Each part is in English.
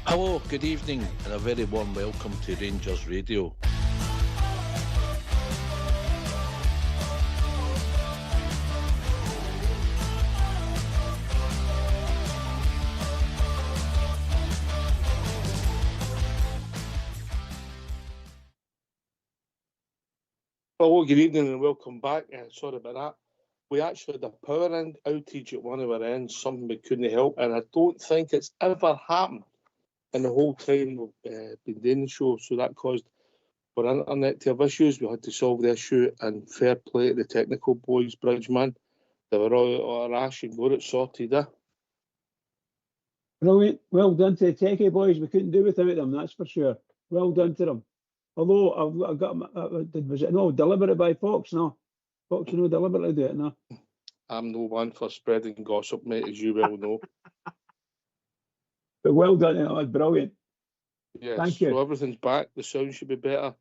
Hello, good evening, and a very warm welcome to Rangers Radio. Hello, good evening and welcome back. Sorry about that. We actually had a power outage at one of our ends, something we couldn't help, and I don't think it's ever happened in the whole time we've been doing the show. So that caused our internet to have issues. We had to solve the issue, and fair play to the technical boys, Bridgeman. They were all out of ash and got it sorted. Brilliant. Well done to the techie boys. We couldn't do without them, that's for sure. Well done to them. Although I've got, was it no deliberate by Fox? No, Fox no deliberately do it. No, I'm no one for spreading gossip, mate, as you well know. But well done, it was brilliant. Yes, Thank you. So everything's back. The sound should be better.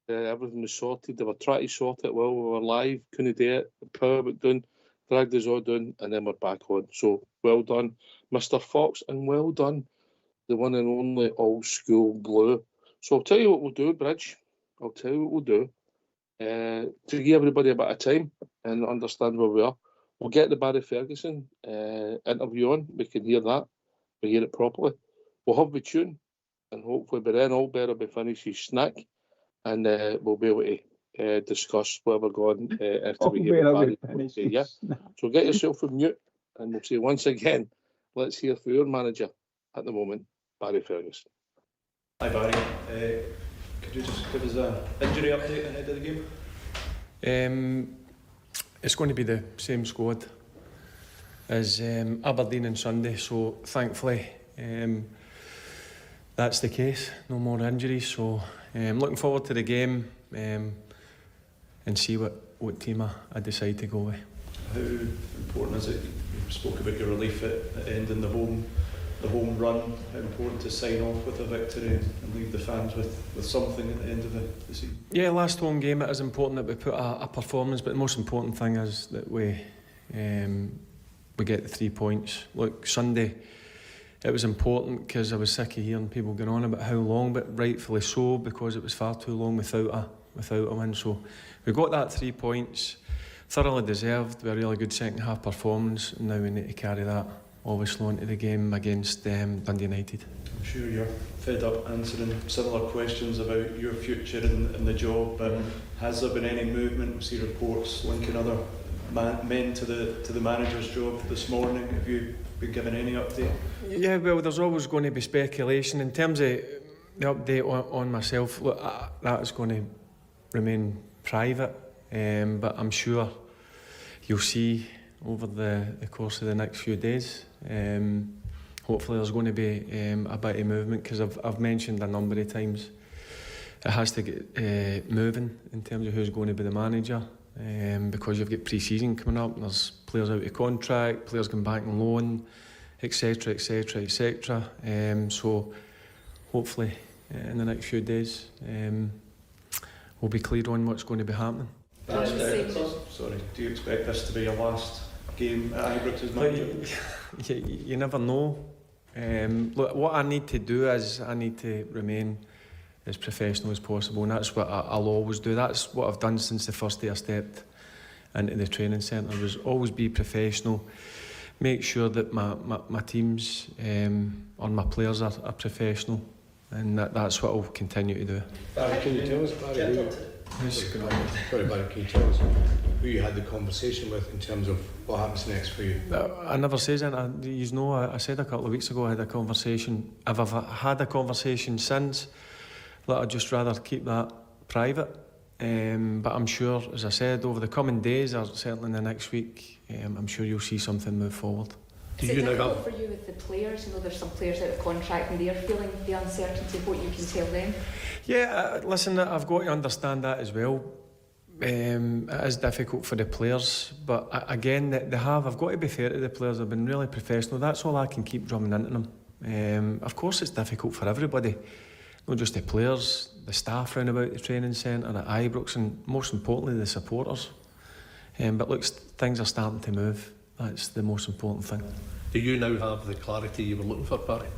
Everything was sorted. They were trying to sort it while we were live. Couldn't do it. The power went down, dragged us all down, and then we're back on. So well done, Mr. Fox, and well done, the one and only old school Blue. So I'll tell you what we'll do, Bridge. I'll tell you what we'll do. To give everybody a bit of time and understand where we are, we'll get the Barry Ferguson interview on. We can hear that. We hear it properly. We'll have the tune, and hopefully by then all better be finished his snack, and we'll be able to discuss where we're going after we hear Barry. Yeah. So get yourself on mute, and we'll say once again, let's hear from your manager at the moment, Barry Ferguson. Hi Barry, could you just give us an injury update ahead of the game? It's going to be the same squad as Aberdeen on Sunday, so thankfully that's the case, no more injuries, so looking forward to the game and see what team I decide to go with. How important is it, you spoke about your relief at ending the home run, how important to sign off with a victory and leave the fans with something at the end of the season? Yeah, last home game it is important that we put a performance, but the most important thing is that we get the 3 points. Look, Sunday it was important because I was sick of hearing people going on about how long, but rightfully so, because it was far too long without a win. So we got that 3 points, thoroughly deserved, with a really good second half performance, and now we need to carry that obviously onto the game against Dundee United. I'm sure you're fed up answering similar questions about your future in the job, but has there been any movement? We see reports linking other men to the manager's job this morning. Have you been given any update? Yeah, well, there's always going to be speculation. In terms of the update on myself, look, that is going to remain private, but I'm sure you'll see over the course of the next few days. Hopefully there's going to be a bit of movement, because I've mentioned a number of times it has to get moving in terms of who's going to be the manager, because you've got pre-season coming up, and there's players out of contract, players going back on loan, etc, etc, etc. So hopefully in the next few days we'll be clear on what's going to be happening. Sorry, do you expect this to be your last game at Ibrox as manager? You never know. Look, what I need to do is I need to remain as professional as possible, and that's what I'll always do. That's what I've done since the first day I stepped into the training centre, was always be professional, make sure that my teams or my players are professional, and that's what I'll continue to do. Barry, can you tell us, Barry, Barry, can you tell us who you had the conversation with in terms of what happens next for you? I never says anything. You know, I said a couple of weeks ago I had a conversation. If I've had a conversation since, I'd just rather keep that private. But I'm sure, as I said, over the coming days, or certainly in the next week, I'm sure you'll see something move forward. Is it difficult for you with the players? You know, there's some players out of contract and they're feeling the uncertainty of what you can tell them. Yeah, listen, I've got to understand that as well. It is difficult for the players, but again, I've got to be fair to the players. They've been really professional. That's all I can keep drumming into them. Of course, it's difficult for everybody, not just the players, the staff round about the training centre at Ibrox, and most importantly, the supporters. But look, things are starting to move. That's the most important thing. Do you now have the clarity you were looking for, Barry?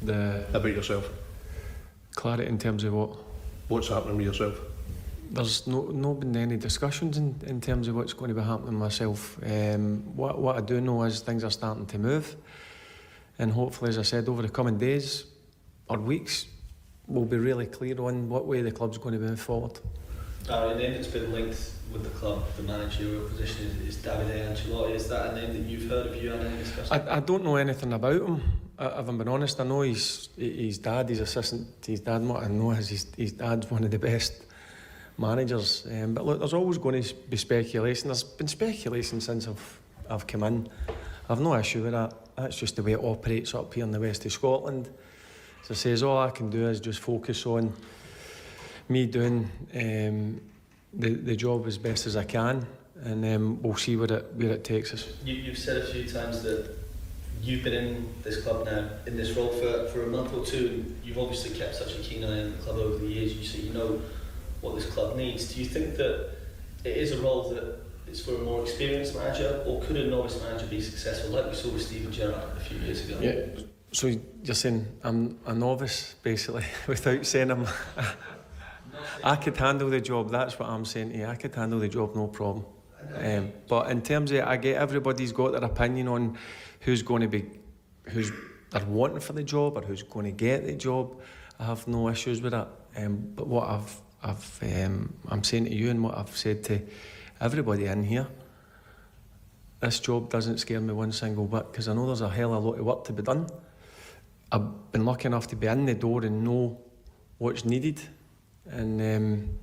About yourself? Clarity in terms of what? What's happening with yourself? There's no been any discussions in terms of what's going to be happening with myself. What I do know is things are starting to move, and hopefully, as I said, over the coming days or weeks, we'll be really clear on what way the club's going to move forward. Darren, a name that's been linked with the club, the managerial position, is Davide Ancelotti. Is that a name that you've heard? Have you had any discussion? I don't know anything about him. If I'm being honest, I know his dad, his assistant to his dad. What I know is his dad's one of the best managers. But look, there's always going to be speculation. There's been speculation since I've come in. I've no issue with that. That's just the way it operates up here in the west of Scotland. As I say, all I can do is just focus on me doing the job as best as I can, and we'll see where it takes us. You've said a few times that you've been in this club now, in this role for a month or two, and you've obviously kept such a keen eye on the club over the years. You know what this club needs. Do you think that it is a role that is for a more experienced manager, or could a novice manager be successful, like we saw with Steven Gerrard a few years ago? Yeah. So you're saying I'm a novice, basically, without saying I'm... I could handle the job, that's what I'm saying to you. I could handle the job, no problem. But in terms of, I get everybody's got their opinion on who's they're wanting for the job or who's going to get the job. I have no issues with that. But what I'm saying to you and what I've said to everybody in here, this job doesn't scare me one single bit, because I know there's a hell of a lot of work to be done. I've been lucky enough to be in the door and know what's needed, and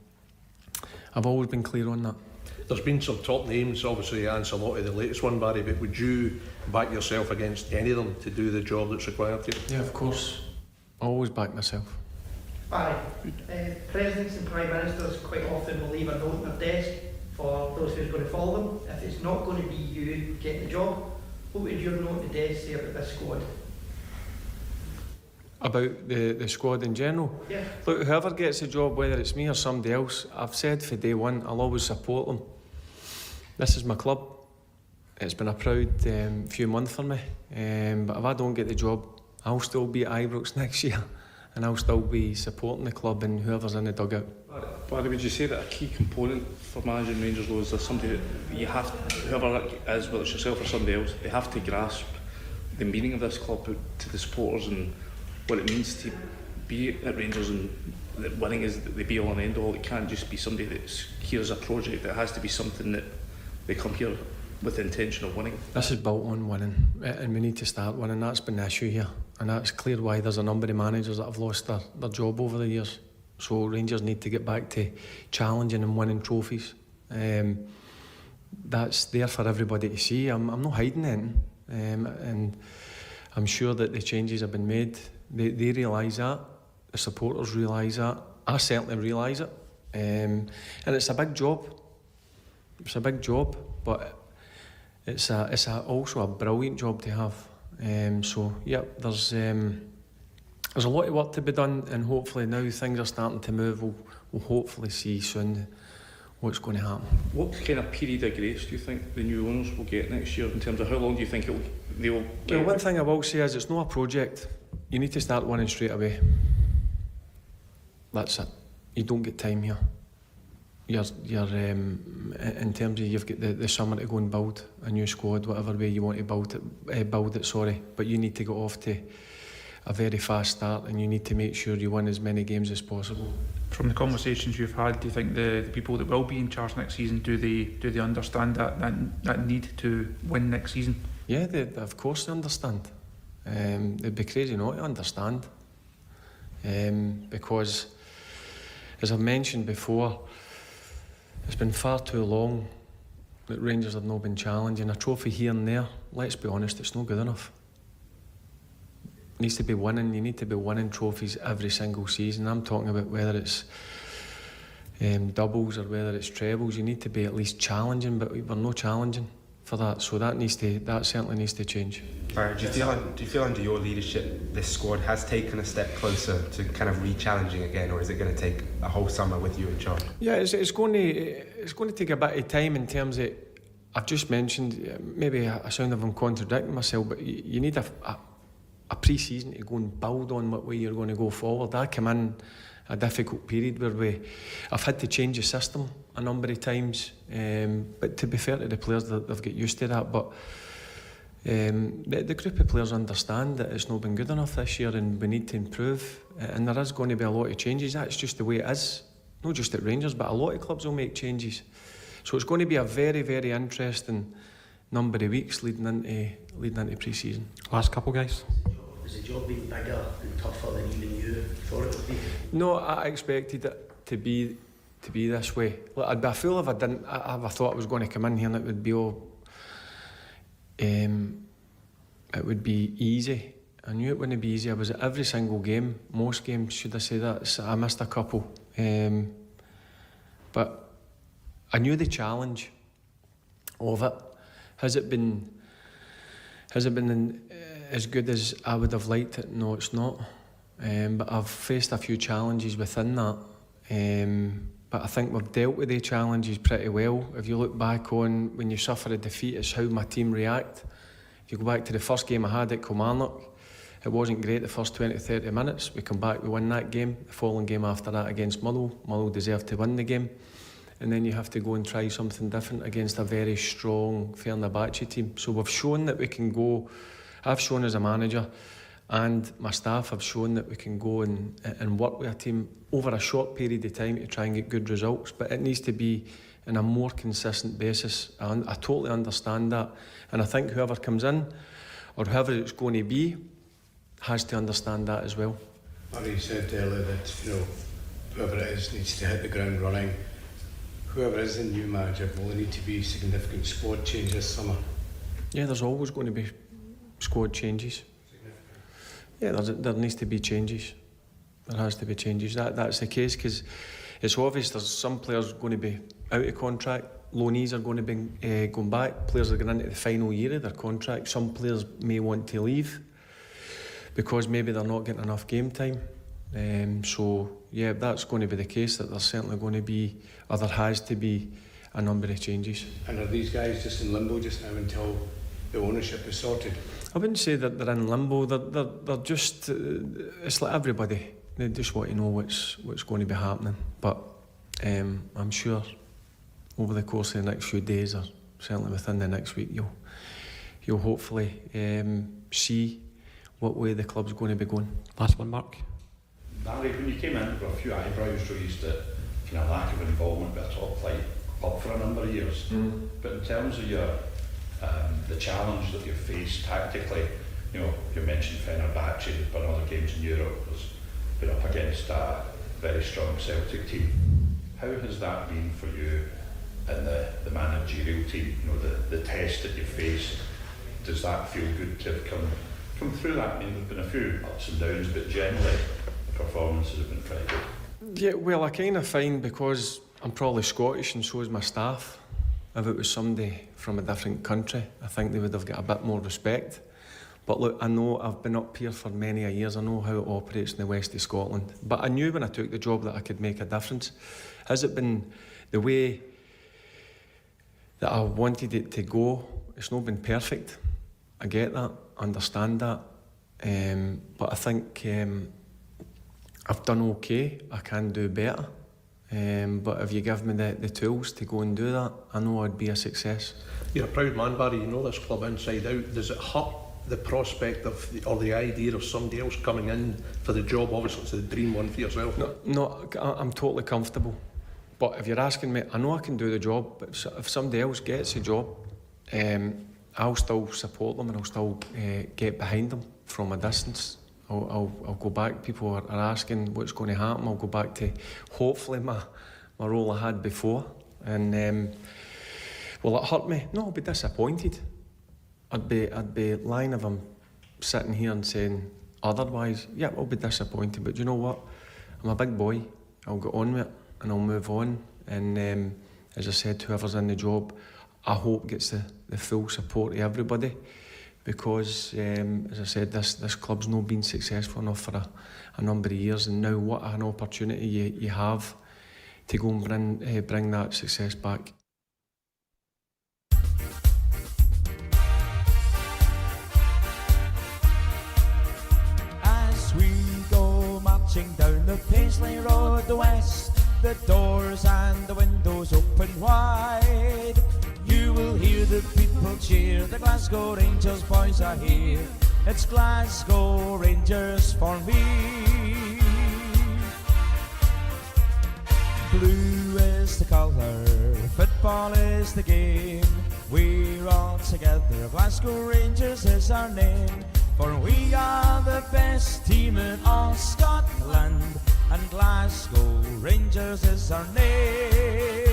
I've always been clear on that. There's been some top names, obviously Ancelotti, the latest one, Barry, but would you back yourself against any of them to do the job that's required to you? Yeah, of course. I always back myself. Barry, presidents and prime ministers quite often will leave a note on their desk for those who's going to follow them. If it's not going to be you getting the job, what would your note on the desk say about this squad? About the squad in general? Yeah. Look, whoever gets the job, whether it's me or somebody else, I've said for day one, I'll always support them. This is my club. It's been a proud few months for me. But if I don't get the job, I'll still be at Ibrox next year, and I'll still be supporting the club and whoever's in the dugout. Barry, would you say that a key component for managing Rangers though is there somebody that you have, whoever it is, whether it's yourself or somebody else, they have to grasp the meaning of this club to the supporters and what it means to be at Rangers, and that winning is the be all and end all. It can't just be somebody that's here as a project. It has to be something that they come here with the intention of winning. This is built on winning, and we need to start winning. That's been the issue here, and that's clear why there's a number of managers that have lost their job over the years. So Rangers need to get back to challenging and winning trophies. That's there for everybody to see. I'm not hiding anything, and I'm sure that the changes have been made. They realise that, the supporters realise that, I certainly realise it, and it's a big job. It's a big job, but it's also a brilliant job to have. So yeah, there's a lot of work to be done, and hopefully now things are starting to move. We'll hopefully see soon what's going to happen. What kind of period of grace do you think the new owners will get next year, in terms of how long do you think they will get? Well, one thing I will say is it's not a project. You need to start winning straight away. That's it. You don't get time here. You're in terms of you've got the summer to go and build a new squad, whatever way you want to build it. Sorry, but you need to get off to a very fast start, and you need to make sure you win as many games as possible. From the conversations you've had, do you think the people that will be in charge next season, do they understand that need to win next season? Yeah, of course they understand. They'd be crazy not to understand, because, as I've mentioned before, it's been far too long that Rangers have not been challenging. A trophy here and there, let's be honest, it's not good enough. It needs to be winning. You need to be winning trophies every single season. I'm talking about whether it's doubles or whether it's trebles. You need to be at least challenging, but we're not challenging for that. So that certainly needs to change. Do you feel under your leadership this squad has taken a step closer to kind of re-challenging again, or is it going to take a whole summer with you in charge? Yeah, it's going to take a bit of time in terms of, I've just mentioned, maybe I sound like I'm contradicting myself, but you need a pre-season to go and build on what way you're going to go forward. I come in a difficult period where I've had to change the system a number of times, but to be fair to the players, they've got used to that. But the group of players understand that it's not been good enough this year and we need to improve, and there is going to be a lot of changes. That's just the way it is, not just at Rangers, but a lot of clubs will make changes. So it's going to be a very, very interesting number of weeks leading into pre-season. Last couple, guys. Has the job been bigger and tougher than even you thought it would be? No, I expected it to be this way. Look, I'd be a fool if I didn't. If I thought I was going to come in here and it would be all. It would be easy. I knew it wouldn't be easy. I was at every single game, most games, should I say that? So I missed a couple, but I knew the challenge of it. Has it been as good as I would have liked it? No, it's not. But I've faced a few challenges within that. But I think we've dealt with the challenges pretty well. If you look back on when you suffer a defeat, it's how my team react. If you go back to the first game I had at Kilmarnock, it wasn't great the first 20-30 minutes. We come back, we win that game. The following game after that against Motherwell deserved to win the game. And then you have to go and try something different against a very strong Fenerbahce team. So we've shown that we can go. I've shown as a manager, and my staff have shown that we can go and work with a team over a short period of time to try and get good results. But it needs to be on a more consistent basis. I totally understand that. And I think whoever comes in, or whoever it's going to be, has to understand that as well. Barry said earlier that, whoever it is needs to hit the ground running. Whoever is the new manager, will there need to be significant squad change this summer? Yeah, there's always going to be squad changes. Yeah, there needs to be changes. There has to be changes. That's the case, because it's obvious there's some players going to be out of contract. Loanees are going to be going back. Players are going into the final year of their contract. Some players may want to leave because maybe they're not getting enough game time. So yeah, that's going to be the case, that there's certainly going to be, or there has to be, a number of changes. And are these guys just in limbo just now until the ownership is sorted? I wouldn't say that they're in limbo. They're just. It's like everybody. They just want to know what's going to be happening. But I'm sure over the course of the next few days, or certainly within the next week, you'll hopefully see what way the club's going to be going. Last one, Mark. Barry, when you came in, there were a few eyebrows raised at kind of lack of involvement with a top flight club for a number of years. But in terms of your the challenge that you've faced tactically, you mentioned Fenerbahce, there's been other games in Europe, there's been up against a very strong Celtic team. How has that been for you in the managerial team? The test that you faced, does that feel good to have come through that? I mean, there've been a few ups and downs, but generally the performances have been pretty good. Yeah, well, I kind of find, because I'm probably Scottish and so is my staff, if it was somebody from a different country, I think they would have got a bit more respect. But look, I know I've been up here for many years, I know how it operates in the west of Scotland. But I knew when I took the job that I could make a difference. Has it been the way that I wanted it to go? It's not been perfect. I get that, understand that. But I think I've done okay. I can do better. But if you give me the tools to go and do that, I know I'd be a success. You're a proud man, Barry. You know this club inside out. Does it hurt the prospect of the idea of somebody else coming in for the job? Obviously, it's a dream one for yourself. No, I'm totally comfortable. But if you're asking me, I know I can do the job. But if somebody else gets the job, I'll still support them and I'll still get behind them from a distance. I'll go back. People are asking what's going to happen. I'll go back to hopefully my role I had before. And will it hurt me? No, I'll be disappointed. I'd be lying if I'm sitting here and saying otherwise. Yeah, I'll be disappointed. But you know what? I'm a big boy. I'll get on with it and I'll move on. And as I said, whoever's in the job, I hope gets the full support of everybody. Because, as I said, this club's not been successful enough for a number of years, and now what an opportunity you have to go and bring that success back. marching down the Paisley Road west, the doors and the windows open wide. You will hear the people cheer, the Glasgow Rangers boys are here. It's Glasgow Rangers for me. Blue is the colour, football is the game. We're all together, Glasgow Rangers is our name. For we are the best team in all Scotland, and Glasgow Rangers is our name.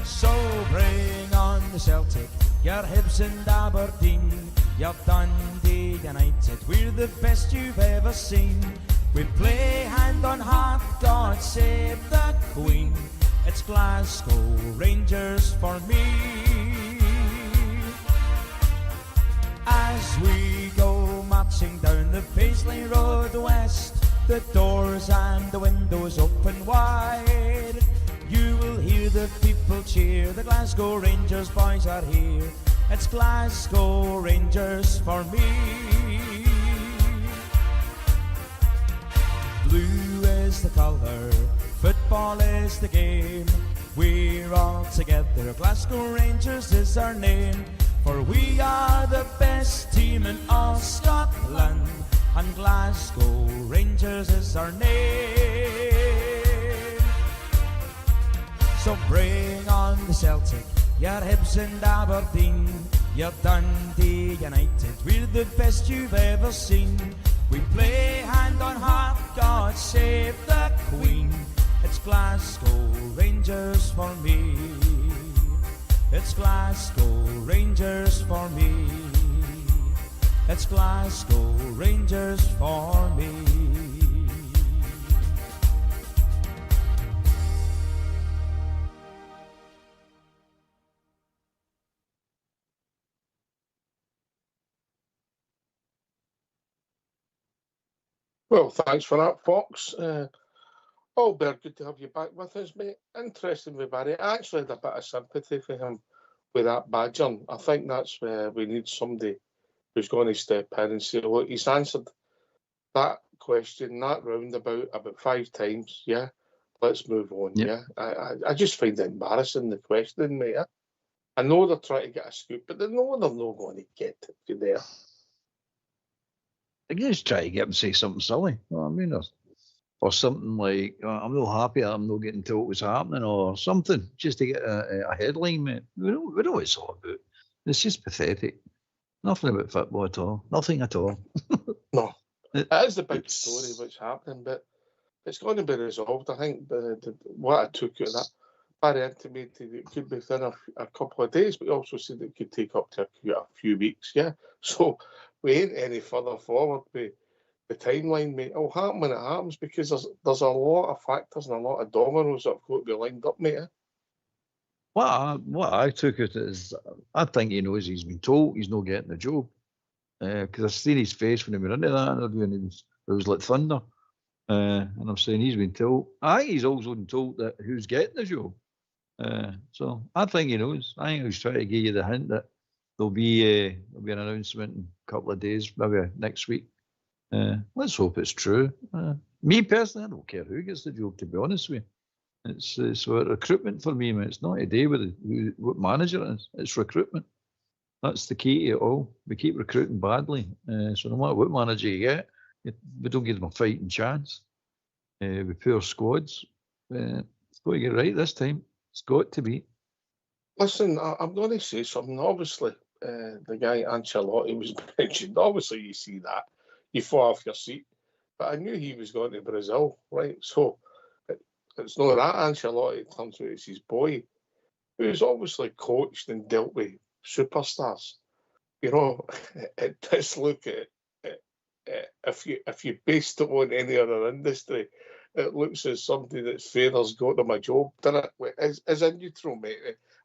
So bring on the Celtic, your Hibs and Aberdeen, your Dundee United, we're the best you've ever seen. We play hand on heart, God save the Queen. It's Glasgow Rangers for me. As we go marching down the Paisley Road west, the doors and the windows open wide. You will hear the people cheer, the Glasgow Rangers boys are here. It's Glasgow Rangers for me. Blue is the colour, football is the game. We're all together, Glasgow Rangers is our name. For we are the best team in all Scotland, and Glasgow Rangers is our name. So bring on the Celtic, your Hibs and Aberdeen, your Dundee United, we're the best you've ever seen. We play hand on heart, God save the Queen. It's Glasgow Rangers for me. It's Glasgow Rangers for me. It's Glasgow Rangers for me. Well, thanks for that, Fox. Albert, good to have you back with us, mate. Interesting with Barry. I actually had a bit of sympathy for him with that badger. I think that's where we need somebody who's going to step in and say, look, he's answered that question, that roundabout about 5 times. Yeah, let's move on. Yeah, I just find it embarrassing, the questioning, mate. I know they're trying to get a scoop, but they know they're not going to get it there. They can just try to get him to say something silly. You know what I mean? Or something like, I'm not happy that I'm not getting told what's happening, or something, just to get a headline, mate. We know what it's all about. It's just pathetic. Nothing about football at all. Nothing at all. No. It is the big story what's happening, but it's going to be resolved. I think what I took out of that, Barry intimated it could be within a couple of days, but he also said it could take up to a few weeks, yeah? So we ain't any further forward with the timeline, mate. It'll happen when it happens, because there's a lot of factors and a lot of dominoes that have got to be lined up, mate. What I took it is, I think he knows he's been told he's not getting the job. Because I've seen his face when he went into that interview, and it was like thunder. And I'm saying he's been told. I think he's also been told that who's getting the job. So I think he knows. I think he's trying to give you the hint that there'll be an announcement in a couple of days, maybe next week. Let's hope it's true. Me personally, I don't care who gets the job, to be honest with you. It's recruitment for me, man. It's not a day with what manager it is. It's recruitment. That's the key to it all. We keep recruiting badly. So no matter what manager you get, we don't give them a fighting chance. With poor squads. It's got to get right this time. It's got to be. Listen, I'm going to say something. Obviously, the guy Ancelotti was mentioned. Obviously, you see that. You fall off your seat. But I knew he was going to Brazil, right? So it's not that Ancelotti, it turns out it's his boy, who's obviously coached and dealt with superstars. You know, it does look at if you based it on any other industry, it looks as somebody that's father's got them a job, doesn't it? As a neutral, mate,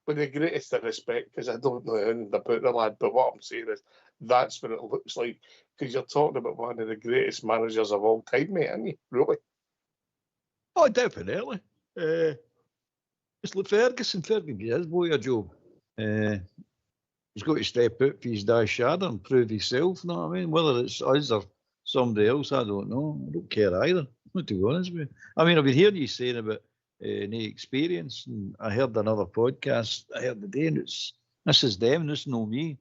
with the greatest of respect, because I don't know anything about the lad, but what I'm saying is that's what it looks like, because you're talking about one of the greatest managers of all time, mate, aren't you? Really? Oh, definitely. It's like Ferguson. Ferguson gave his boy a job. He's got to step out for his dash shadow and prove himself, you know what I mean? Whether it's us or somebody else, I don't know. I don't care either, to be honest with you. I mean, I've been hearing you saying about any experience, and I heard another podcast I heard today, and this is them, this is no me.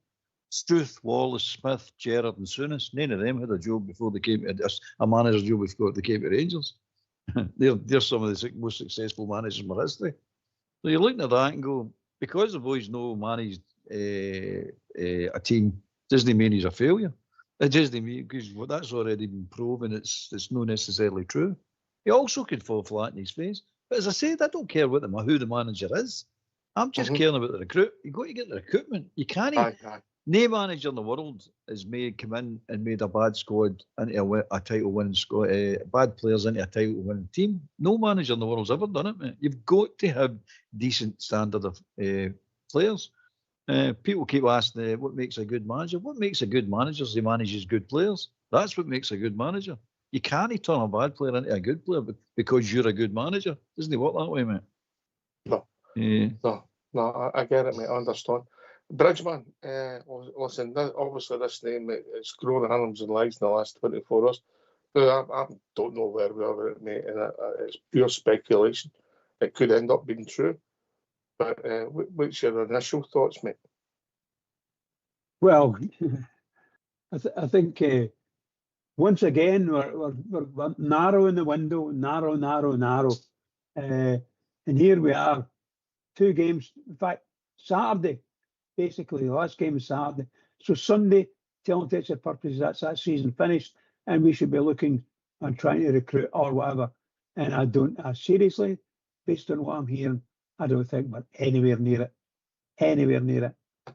Struth, Wallace, Smith, Gerrard and Souness, none of them had a job before they came to a manager's job before they came to Rangers. they're some of the most successful managers in my history. So you're looking at that and go, because the boys know managed a team doesn't mean he's a failure. It doesn't mean, because that's already been proven, it's not necessarily true. He also could fall flat in his face. But as I said, I don't care who the manager is. I'm just caring about the recruit. You've got to get the recruitment. You can't. No manager in the world has come in and made a bad squad into a title-winning squad, bad players into a title-winning team. No manager in the world's ever done it, mate. You've got to have decent standard of players. People keep asking, what makes a good manager? What makes a good manager is he manages good players. That's what makes a good manager. You can't turn a bad player into a good player because you're a good manager. Doesn't it work that way, mate? No. No, I get it, mate. I understand. Bridgeman, listen, obviously this name, it's grown arms and legs in the last 24 hours. I don't know where we are, mate, and it's pure speculation. It could end up being true. But what's your initial thoughts, mate? Well, I think once again we're narrowing the window, narrow. And here we are, 2 games. In fact, Saturday, basically the last game is Saturday. So Sunday, till takes the purposes, that's that season finished, and we should be looking and trying to recruit or whatever. And I seriously, based on what I'm hearing, I don't think we're anywhere near it. I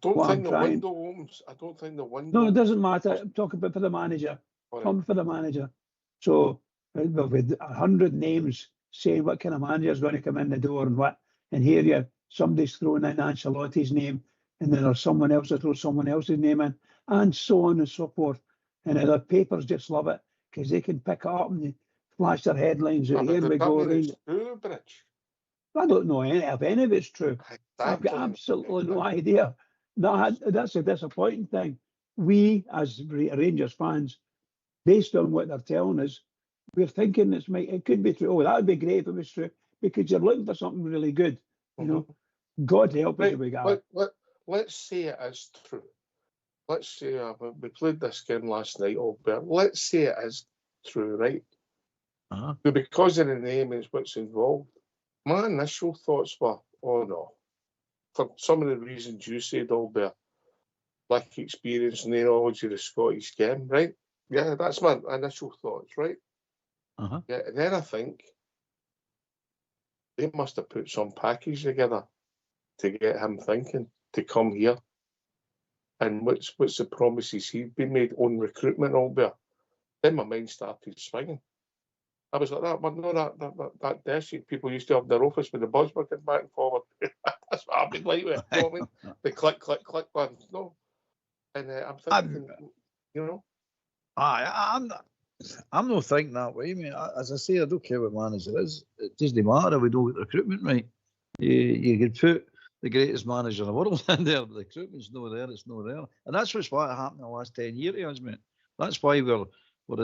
don't think the window opens. I don't think the window. No, it doesn't matter. I'm talking about for the manager. For the manager. So we've had 100 names saying what kind of manager is going to come in the door and what. And here somebody's throwing in Ancelotti's name, and then there's someone else that throws someone else's name in, and so on and so forth. And the papers just love it because they can pick it up and flash their headlines. Here we go. I don't know if any of it's true. I've got absolutely no idea. That's a disappointing thing. We, as Rangers fans, based on what they're telling us, we're thinking it could be true. Oh, that would be great if it was true, because you're looking for something really good. You know, God help us if we got it. Let's say it is true. Let's say we played this game last night, Albert. Let's say it is true, right? But because of the name and what's involved, my initial thoughts were, oh no, for some of the reasons you said, Albert, lack of experience and knowledge of the Scottish game, right? Yeah, that's my initial thoughts, right? Yeah, and then I think they must have put some package together to get him thinking to come here. And what's the promises he'd been made on recruitment, Albert? Then my mind started swinging. I was like that desk people used to have in their office with the buzz working back and forward. That's what I've been like with it. You know what I mean? The click ones. No. And I'm thinking, you know. I'm not thinking that way, mate. As I say, I don't care what manager is. It doesn't matter if we don't get recruitment right. You could put the greatest manager in the world in there, but the recruitment's no there, it's no there. And that's what happened in the last 10 years, mate. That's why we're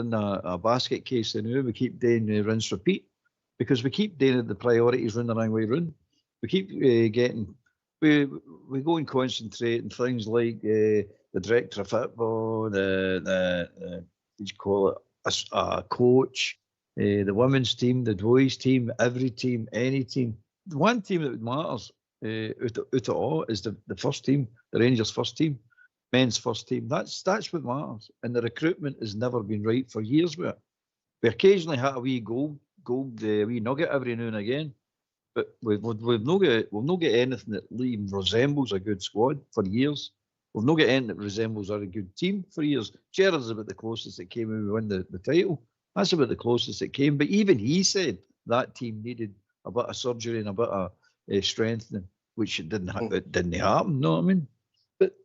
in a basket case now. We keep doing rinse repeat, because we keep doing the priorities run the wrong way round. We keep we go and concentrate on things like the director of football, the what do you call it, a coach, the women's team, the boys team, every team, any team. The one team that matters out of all is the first team, the Rangers first team, men's first team. That's what matters. And the recruitment has never been right for years with it. We occasionally had a wee gold wee nugget every now and again, but we've not got anything that even resembles a good squad for years. We've not got anything that resembles a good team for years. Gerrard's about the closest it came when we won the title. That's about the closest it came. But even he said that team needed a bit of surgery and a bit of strengthening, which it didn't happen. You know what I mean? But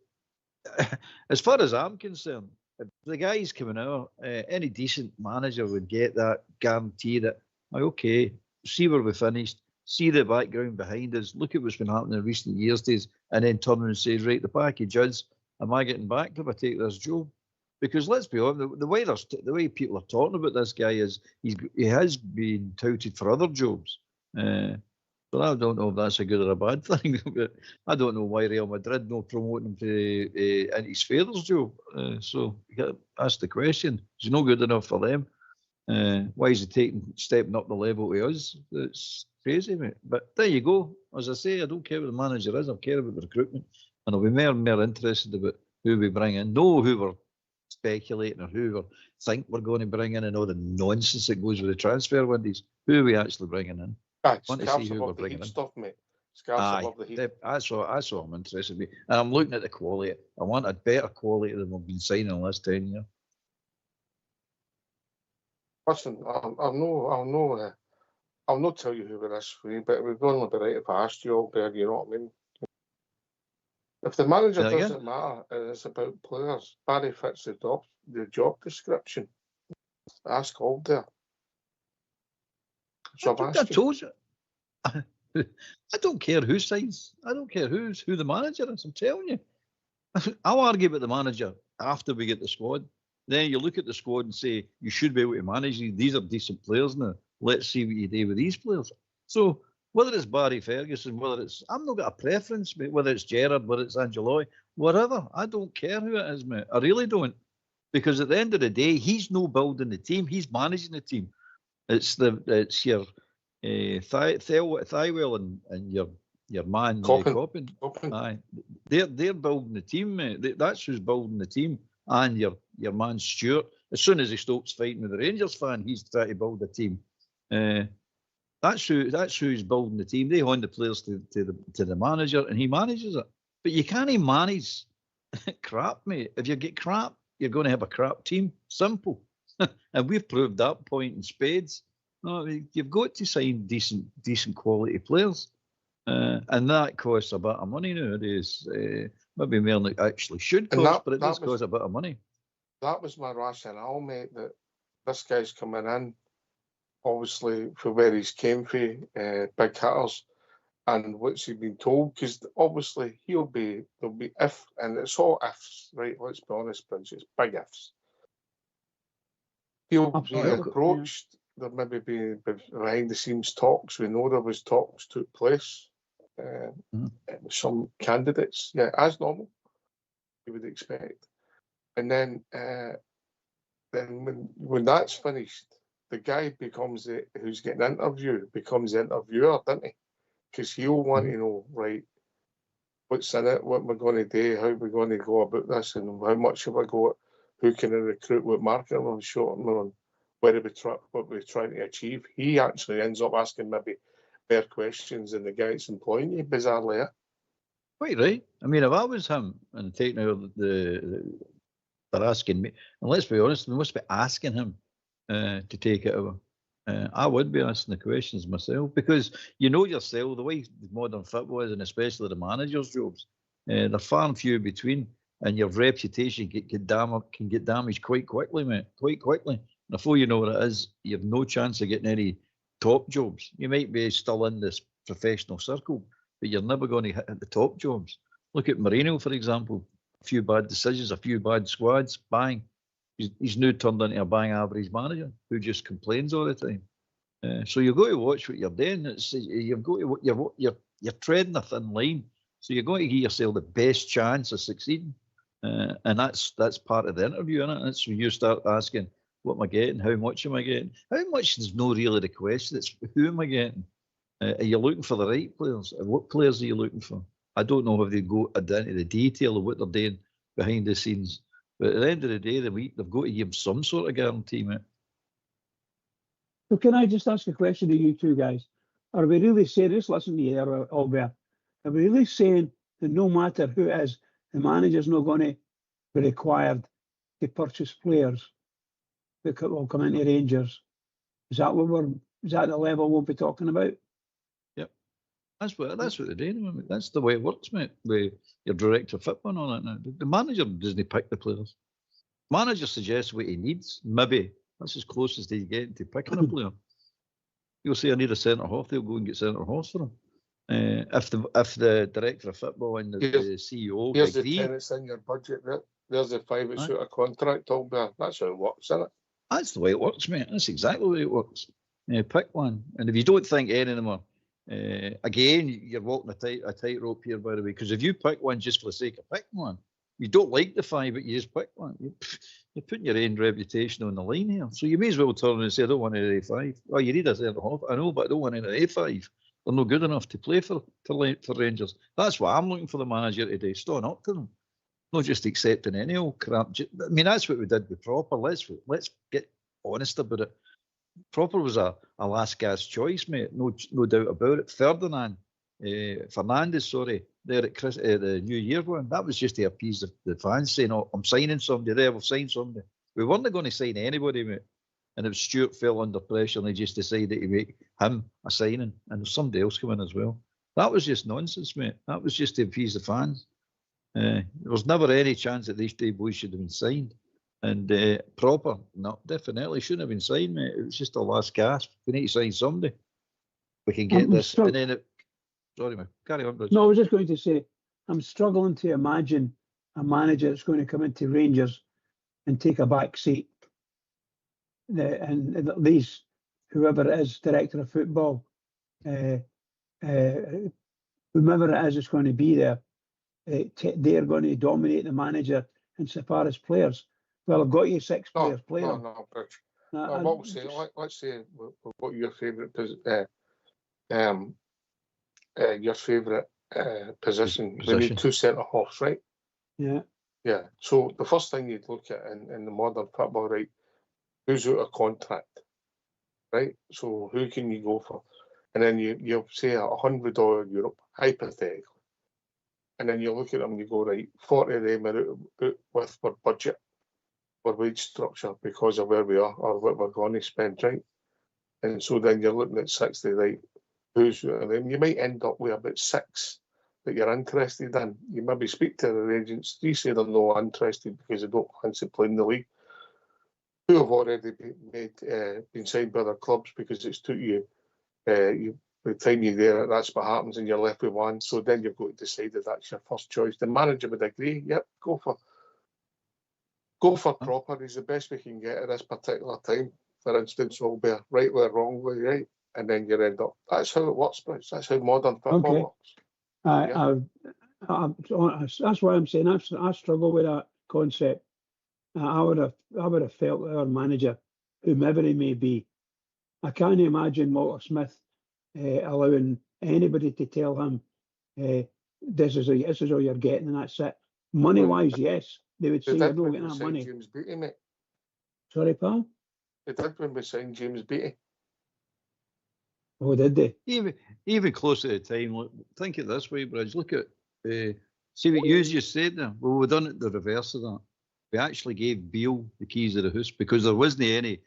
as far as I'm concerned, if the guys coming out, any decent manager would get that guarantee that, okay, see where we finished, see the background behind us, look at what's been happening in recent years, and then turn around and say, right, the package is, am I getting back if I take this job? Because let's be honest, the way people are talking about this guy is he has been touted for other jobs. But I don't know if that's a good or a bad thing. But I don't know why Real Madrid no promoting him to into his father's job. So that's the question. Is he no good enough for them? Why is he stepping up the level to us? It's crazy, mate. But there you go. As I say, I don't care what the manager is. I care about the recruitment, and I'll be more and more interested about who we bring in. Know who we're speculating or who we think we're going to bring in, and all the nonsense that goes with the transfer windows. Who are we actually bringing in? Aye, Want to see who we're bringing in. Stuff, mate. Above the heat. That's what I'm interested in. And I'm looking at the quality. I want a better quality than we've been signing in the last 10 years. Listen, I'll not tell you who it is for you, but we're going to be right if I asked you all there, you know what I mean? If the manager doesn't matter and it's about players, Barry fits the job description. Ask all there. So I told you. I don't care who signs. I don't care who the manager is. I'm telling you. I'll argue about the manager after we get the squad. Then you look at the squad and say, you should be able to manage these. These are decent players now. Let's see what you do with these players. So whether it's Barry Ferguson, I'm not got a preference, mate, whether it's Gerrard, whether it's Angelotti, whatever. I don't care who it is, mate. I really don't. Because at the end of the day, he's no building the team. He's managing the team. It's your Thywell and your man Coppin. Aye, they're building the team, mate. That's who's building the team. And your man Stewart. As soon as he stops fighting with the Rangers fan, he's trying to build a team. That's who's building the team. They hand the players to the manager, and he manages it. But you can't manage crap, mate. If you get crap, you're going to have a crap team. Simple. And we've proved that point in spades. No, you've got to sign decent quality players, and that costs a bit of money nowadays. Maybe more than it actually should cost, but it does cost a bit of money. That was my rationale, mate. That this guy's coming in, obviously for where he's came from, big hitters, and what's he been told? Because obviously there'll be if, and it's all ifs, right? Let's be honest, Prince. It's big ifs. He'll be approached. Yeah. There maybe be behind the scenes talks. We know there was talks took place with some candidates. Yeah, as normal, you would expect. And then when that's finished, the guy becomes who's getting interviewed becomes the interviewer, doesn't he? Because he'll want to know, right, what's in it, what we're going to do, how we're going to go about this, and how much have I got, who can I recruit, what market we're short on. What we're trying to achieve. He actually ends up asking maybe better questions than the guy that's employing you, bizarrely. Quite right. I mean, if I was him and taking out they're asking me, and let's be honest, they must be asking him to take it over. I would be asking the questions myself, because you know yourself, the way modern football is, and especially the managers' jobs, they're far and few between, and your reputation can get damaged quite quickly, mate, quite quickly. Before you know what it is, you have no chance of getting any top jobs. You might be still in this professional circle, but you're never going to hit the top jobs. Look at Mourinho, for example. A few bad decisions, a few bad squads, bang. He's now turned into a bang average manager who just complains all the time. So you've got to watch what you're doing. You're treading a thin line. So you're going to give yourself the best chance of succeeding. And that's part of the interview, isn't it? That's when you start asking, what am I getting? How much am I getting? How much is no really the question. It's who am I getting? Are you looking for the right players? What players are you looking for? I don't know if they go into the detail of what they're doing behind the scenes. But at the end of the day, they've got to give them some sort of guarantee, mate. So can I just ask a question to you two guys? Are we really saying, just listen to you there, Albert, are we really saying that no matter who it is, the manager's not going to be required to purchase players that will come into Rangers? Is that the level we'll be talking about? Yep. That's what they're doing. That's the way it works, mate. With your director of football and all that now. The manager doesn't pick the players. Manager suggests what he needs. Maybe that's as close as they get to picking a player. You'll say I need a centre half, they'll go and get centre halves for him. If the director of football and the CEO here's the tenants in your budget, right? there's the 5 that's out of contract. That's how it works, isn't it? That's the way it works, mate. That's exactly the way it works. Pick one. And if you don't think any of them are, again, you're walking a tightrope here, by the way, because if you pick one just for the sake of picking one, you don't like the 5, but you just pick one. You're putting your own reputation on the line here. So you may as well turn and say, I don't want any of the 5. Well, you need a centre half. I know, but I don't want any of the 5. They're not good enough to play for Rangers. That's what I'm looking for the manager today. Stand up to them. Not just accepting any old crap. I mean, that's what we did with Proper. Let's get honest about it. Proper was a last gasp choice, mate. No doubt about it. Fernandez, there at the New Year one. That was just to appease the fans saying, "Oh, I'm signing somebody there. We'll sign somebody." We weren't going to sign anybody, mate. And if Stuart fell under pressure and they just decided to make him a signing, and there's somebody else come in as well. That was just nonsense, mate. That was just to appease the fans. There was never any chance that these 2 boys should have been signed. And Proper, no, definitely shouldn't have been signed, mate. It was just a last gasp. We need to sign somebody. We can get this. And then sorry, mate. Carry on, Bridge. No, I was just going to say, I'm struggling to imagine a manager that's going to come into Rangers and take a back seat. And these, whoever it is, director of football, whomever it is that's going to be there, they're going to dominate the manager insofar as players. Well, I've got you 6 players playing. No, Bridge. What we'll say, let's say what your favourite position. We need 2 centre halves, right? Yeah. Yeah. So the first thing you'd look at in the modern football, right? Who's out of contract, right? So who can you go for? And then you say $100 Europe, hypothetically. And then you look at them and you go, right, 40 of them are out with for budget, for wage structure because of where we are or what we're going to spend, right? And so then you're looking at 60, right? Who's out of them? You might end up with about 6 that you're interested in. You maybe speak to the agents. 3 say they're not interested because they don't fancy playing the league. 2 have already been signed by other clubs because it's took you, by the time you're there, that's what happens, and you're left with 1. So then you've got to decide that that's your first choice. The manager would agree, yep, go for Proper. He's the best we can get at this particular time. For instance, will be a right way or wrong way, right? And then you end up. That's how it works, Bruce. That's how modern football works. That's why I'm saying I struggle with that concept. I would have felt that our manager, whomever he may be, I can't imagine Walter Smith allowing anybody to tell him this is all you're getting and that's it. Money wise, yes, they would say you're not getting that money. James Beattie, mate. Sorry, pal. They did when we signed James Beattie. Oh, did they? Even close at the time. Look, think it this way, Bridge. Look at see what you just said there. Well, we've done it the reverse of that. We actually gave Beale the keys of the house because there wasn't any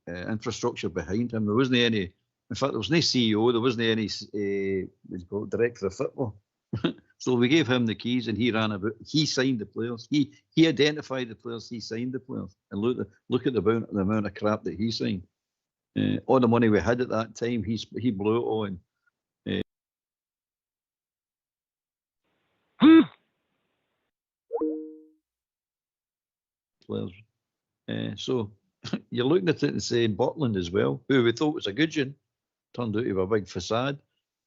infrastructure behind him. There wasn't any. In fact, there was no CEO. There wasn't any director of football. So we gave him the keys, and he ran about. He signed the players. He identified the players. He signed the players. And look at the amount of crap that he signed. All the money we had at that time, he blew it all in. Players. So you're looking at it and saying Butland as well, who we thought was a good one, turned out to be a big facade.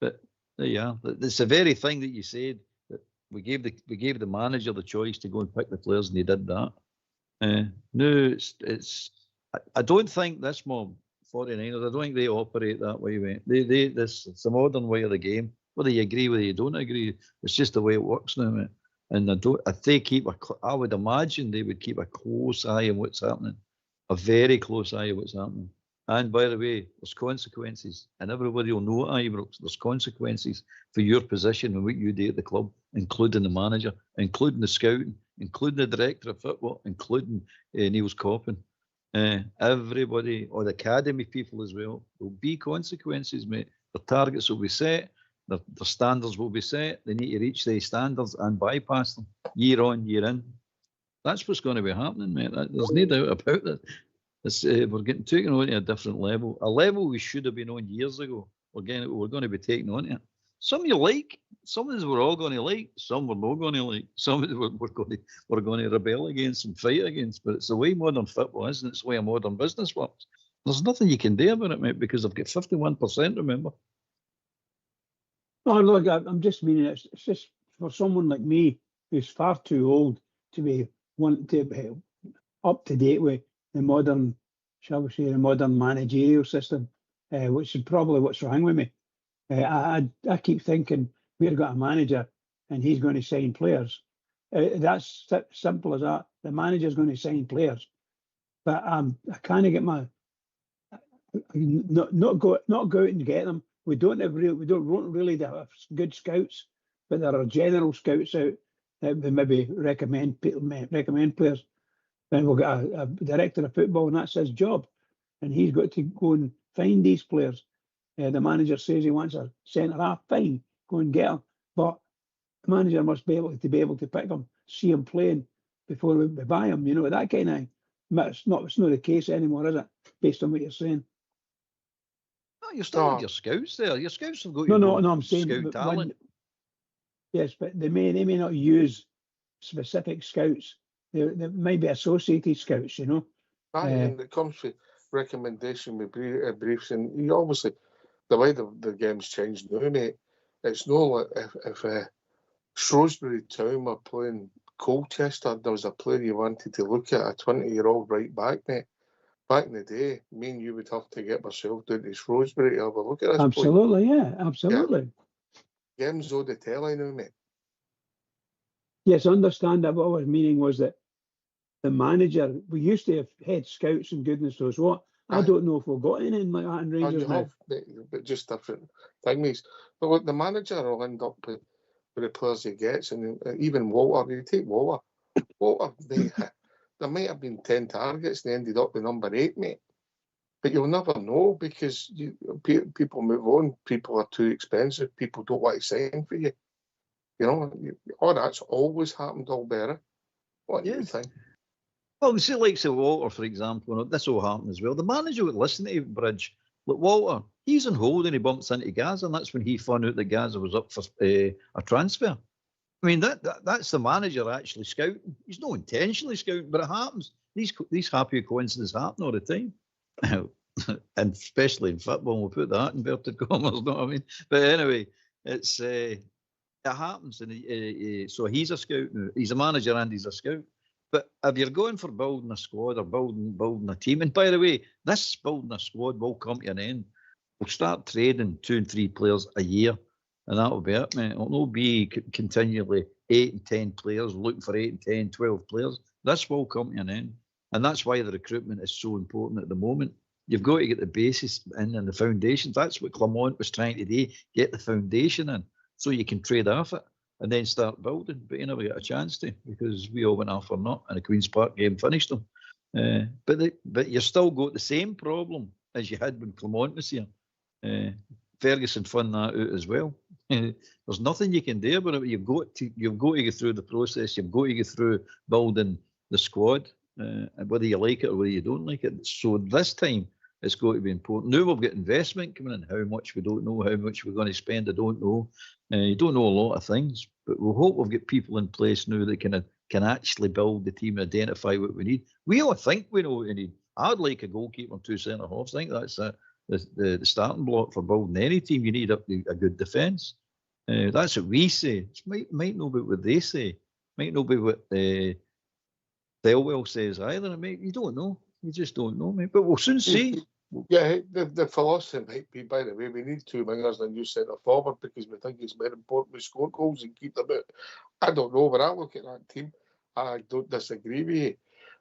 But there you are. It's the very thing that you said that we gave the manager the choice to go and pick the players, and he did that. No, it's. I don't think this mob 49ers. I don't think they operate that way, mate. It's a modern way of the game. Whether you agree, whether you don't agree, it's just the way it works now, mate. And I would imagine they would keep a close eye on what's happening, a very close eye on what's happening. And by the way, there's consequences, and everybody will know at Ibrox. There's consequences for your position and what you do at the club, including the manager, including the scouting, including the director of football, including Niels Coppin. Everybody, or the academy people as well, will be consequences, mate. The targets will be set. The standards will be set. They need to reach these standards and bypass them year on, year in. That's what's going to be happening, mate. There's no doubt about that. We're getting taken on to a different level, a level we should have been on years ago. We're going to be taken on to it. Some you like, some of us we're all going to like, some we're not going to like, some of us we're going to rebel against and fight against. But it's the way modern football is, and it's the way a modern business works. There's nothing you can do about it, mate, because I've got 51%, remember. No, look, I'm just meaning it's just for someone like me who's far too old to be wanting to be up to date with the modern, shall we say, the modern managerial system, which is probably what's wrong with me. I keep thinking we've got a manager and he's going to sign players. That's simple as that. The manager's going to sign players, but I can't get my not go out and get them. We don't really have good scouts, but there are general scouts out that we maybe recommend players. Then we've got a director of football, and that's his job, and he's got to go and find these players. The manager says he wants a centre half, fine, go and get him. But the manager must be able to pick him, see him playing before we buy him. You know, that kind of thing. But it's not the case anymore, is it? Based on what you're saying. No, you're still with your scouts there. Your scouts have got no. I'm saying scout talent. Yes, but they may not use specific scouts. They might be associated scouts. You know. And it comes to recommendation with briefs, and you obviously the way the game's changed now, mate. It's not like if Shrewsbury Town were playing Colchester, there was a player you wanted to look at, a 20-year-old right back, mate. Back in the day, me and you would have to get myself down to Shrewsbury to have a look at this. Absolutely, yeah, absolutely. Yeah. Game's on the telly now, mate. Yes, I understand that. What I was meaning was that the manager, we used to have head scouts and goodness knows what. I don't know if we've got anything like that in Rangers now. But just different things. But look, the manager will end up with the players he gets, and even Walter, you take Walter, there might have been 10 targets and they ended up with number 8, mate. But you'll never know because people move on, people are too expensive, people don't want to sign for you. You know, all that's always happened, all better. What do you think? Well, see, like say Walter, for example, this will happen as well. The manager would listen to Bridge. Look, Walter, he's on hold and he bumps into Gaza, and that's when he found out that Gaza was up for a transfer. I mean, that's the manager actually scouting. He's not intentionally scouting, but it happens. These happy coincidences happen all the time. And especially in football, we'll put that in inverted commas, know what I mean? But anyway, it happens. And so he's a scout now. He's a manager and he's a scout. But if you're going for building a squad or building a team, and by the way, this building a squad will come to an end. We'll start trading 2 and 3 players a year, and that'll be it, mate. It'll not be continually 8 and 10 players looking for 8 and 10, 12 players. This will come to an end. And that's why the recruitment is so important at the moment. You've got to get the basis in and the foundations. That's what Clermont was trying to do, get the foundation in so you can trade off it and then start building. But you never get a chance to because we all went off or not and the Queen's Park game finished them. But you still got the same problem as you had when Clermont was here. Ferguson found that out as well. There's nothing you can do about it. You've got to go through the process. You've got to go through building the squad, whether you like it or whether you don't like it. So this time it's going to be important. Now we've got investment coming in. How much we don't know. How much we're going to spend, I don't know. You don't know a lot of things, but we hope we've got people in place now that can actually build the team, identify what we need. We all think we know what we need. I'd like a goalkeeper and 2 centre halves. I think that's the starting block for building any team. You need a good defence. That's what we say. It might not be what they say. Might not be what Thelwell says either. You don't know. You just don't know, mate. But we'll soon see. Yeah, the philosophy might be, by the way, we need 2 wingers and a new centre forward because we think it's more important we score goals and keep them out. I don't know, but I look at that team, I don't disagree with you.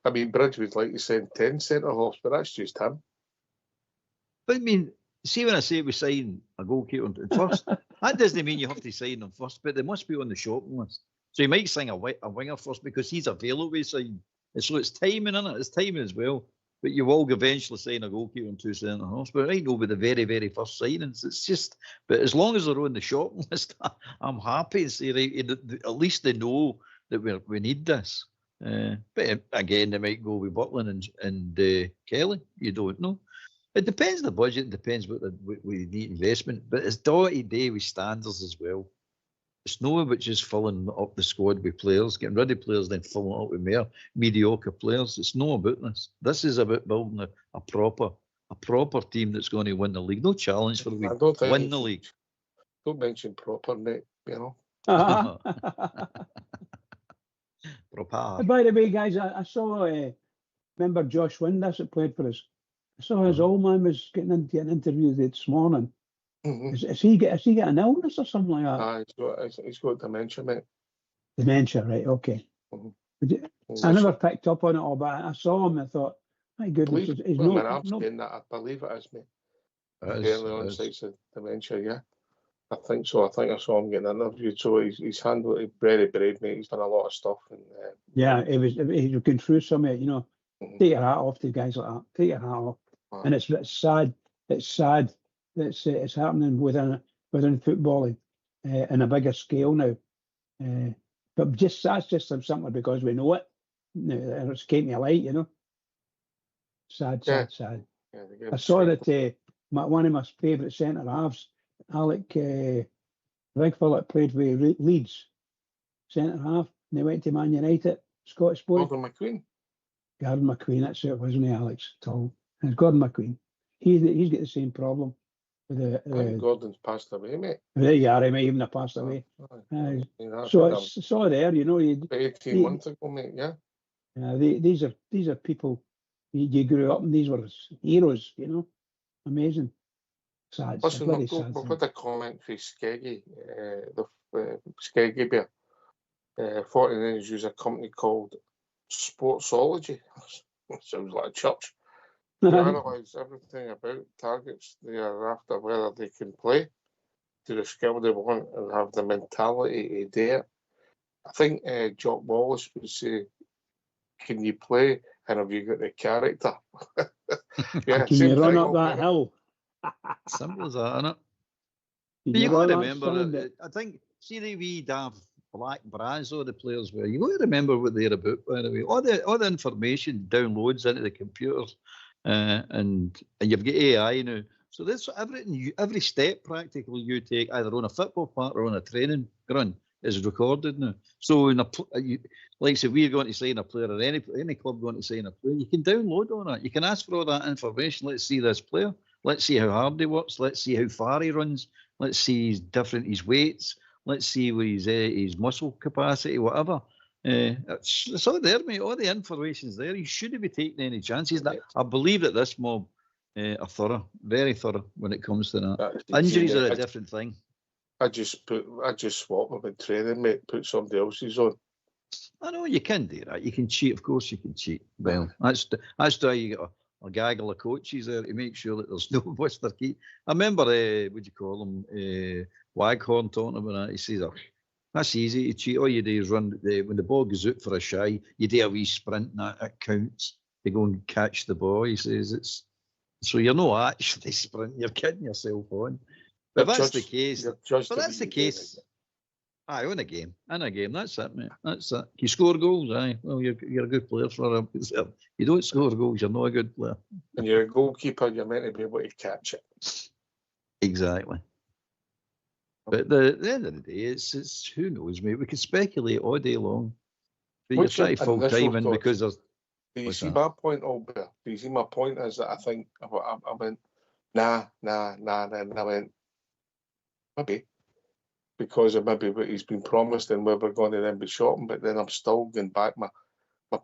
I mean, Bridge would like to send 10 centre halves, but that's just him. But I mean, see when I say we sign a goalkeeper first, that doesn't mean you have to sign them first, but they must be on the shopping list. So you might sign a winger first because he's available to sign. So it's timing, isn't it? It's timing as well. But you will eventually sign a goalkeeper and 2 centre halves. But right now, with the very, very first signings, it's just. But as long as they're on the shopping list, I'm happy to say, right, at least they know that we need this. But again, they might go with Butland and Kelly. You don't know. It depends on the budget, it depends what we need investment, but it's day with standards as well. It's not about just filling up the squad with players, getting rid of players, then filling it up with more mediocre players. It's not about this. This is about building a proper team that's going to win the league. No challenge for the league. Win the league. Don't mention proper, mate. You know. Proper. By the way, guys, I saw. Remember Josh Windass that played for us? I saw his old man was getting into an interview this morning. Mm-hmm. Is he got an illness or something like that? He's got dementia, mate. Dementia, right? Okay. Mm-hmm. I never picked up on it all, but I saw him and I thought, my goodness, he's I'm saying that. I believe it is, mate. Early on signs of dementia, yeah. I think so. I think I saw him getting interviewed. So he's handled it very brave, mate. He's done a lot of stuff. And, yeah, he was going through some of it, you know. Mm-hmm. Take your hat off to guys like that. Take your hat off. Wow. And it's sad. It's sad that it's happening within footballing in a bigger scale now. But that's just simply because we know it. It's came to light, you know. Sad. Yeah, I saw that one of my favourite centre halves, Alec, big fella played for Leeds, centre half, and they went to Man United, Scottish boy. Gordon McQueen, that's it, wasn't he, Alex? Tall. And it's Gordon McQueen. He's got the same problem. Gordon's passed away, mate. Yeah, he may even have passed away. So it's all there, you know. 18 months ago, mate. Yeah. These are people you grew up and these were heroes, you know. Amazing. Sad. Listen, we've got a comment for Skeggy, the Skeggy Bear. 49 use a company called Sportsology. Sounds like a church. They analyse everything about targets they are after, whether they can play to the skill they want and have the mentality to do it. I think Jock Wallace would say, can you play and have you got the character? Yeah, can you run up that hill? Simple as that, isn't it? But you got to remember that, I think, see the wee daft black Brazo the players were, you got to remember what they're about, by the way. All the information downloads into the computers, and you've got AI now. So this every step practically you take, either on a football park or on a training ground, is recorded now. So like say we're going to sign a player, or any club going to sign a player, you can download on it. You can ask for all that information. Let's see this player. Let's see how hard he works. Let's see how far he runs. Let's see his weights. Let's see what his muscle capacity, whatever. It's all there, mate. All the information's there. You shouldn't be taking any chances. I believe that this mob are thorough, very thorough when it comes to that. Injuries are a different thing. I just swap them in training, mate. Put somebody else's on. I know you can do that. You can cheat, of course. You can cheat. Well, that's why you got a gaggle of coaches there to make sure that there's no Buster Key. I remember, what do you call him, Waghorn talking about that. He says, that's easy to cheat. All you do is run, when the ball goes out for a shy, you do a wee sprint and that counts. You go and catch the ball. He says, so you're not actually sprinting, you're kidding yourself on. But if that's the case, aye, in a game, that's it, mate. That's it. You score goals, aye. Well, you're a good player for him. You don't score goals, you're not a good player. And you're a goalkeeper, you're meant to be able to catch it. Exactly. But at the end of the day, it's who knows, mate. We can speculate all day long. But you're trying to full time in because there's. Do you see my point, Albert? Do you see my point is that I think I went, nah, and I went, maybe. Because of maybe what he's been promised and where we're going to then be shopping, but then I'm still going back, my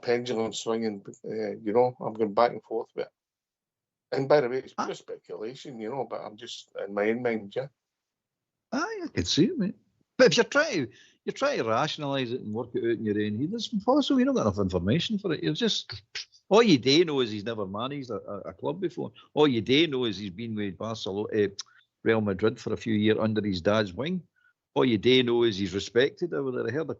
pendulum swinging, I'm going back and forth with it. And by the way, it's pure speculation, but I'm just in my own mind, yeah. Aye, I can see it, mate. But if you're trying to rationalise it and work it out in your own head, it's impossible. You don't got enough information for it. You're just, all you do know is he's never managed a club before. All you do know is he's been with Real Madrid for a few years under his dad's wing. All you do know is he's respected over there. I heard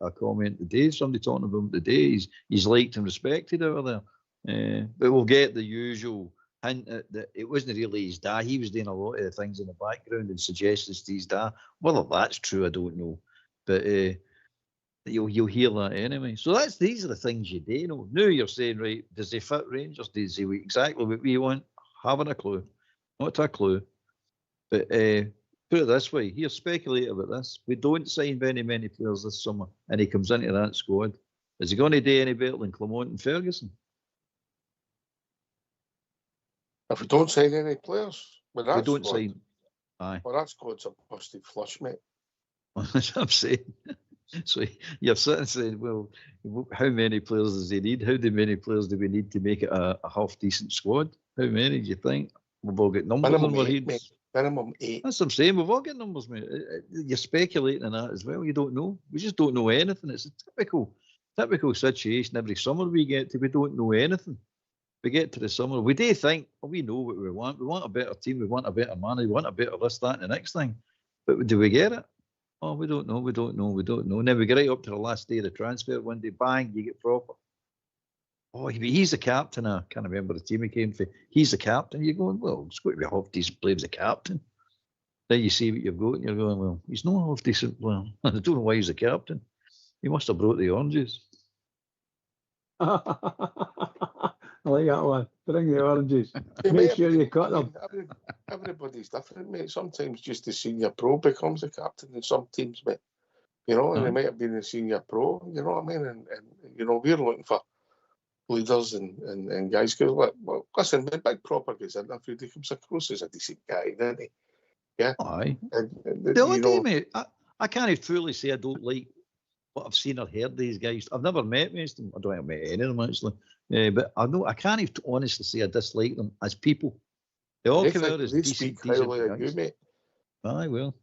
a comment today, somebody talking about him today. He's liked and respected over there. But we'll get the usual hint that it wasn't really his dad. He was doing a lot of the things in the background and suggestions to his dad. Whether that's true, I don't know. But you'll hear that anyway. So these are the things you do know. Now you're saying, right, does he fit Rangers? Does he exactly what we want? haven't a clue. Not a clue. But put it this way, here's speculate about this. We don't sign very many players this summer, and he comes into that squad. Is he going to do any better than Clement and Ferguson? If we don't sign any players, well, we don't sign. Aye. Well, that squad's a busted flush, mate. That's what I'm saying. So you're sitting saying, well, how many players does he need? How many players do we need to make it a half decent squad? How many do you think? We've all got numbers on our heads. Minimum 8. That's what I'm saying. We've all got numbers, mate. You're speculating on that as well. You don't know. We just don't know anything. It's a typical situation every summer we get to. We don't know anything. We get to the summer. We do think, well, we know what we want. We want a better team. We want a better manager. We want a better this, that, and the next thing. But do we get it? Oh, we don't know. We don't know. And then we get right up to the last day of the transfer window. Bang, you get proper. Oh, he's the captain. I can't remember the team he came for. He's the captain. You're going, well, it's got to be a half decent player as a captain. Then you see what you've got, and you're going, well, he's not a half decent player. I don't know why he's the captain. He must have brought the oranges. I like that one. Bring the oranges. Make sure you cut them. Everybody's different, mate. Sometimes just the senior pro becomes the captain in some teams, mate. You know, and they might have been the senior pro, you know what I mean? And you know, we're looking for leaders and guys. Cause, well, listen, the big proper gets interviewed. He comes across as a decent guy, doesn't he? Yeah. Aye. And the only day, mate, I can't truly say I don't like what I've seen or heard these guys. I've never met most of them. I don't think I've met any of them actually. But I can't honestly say I dislike them as people. They all come out as decent guys. You, mate. Aye, well.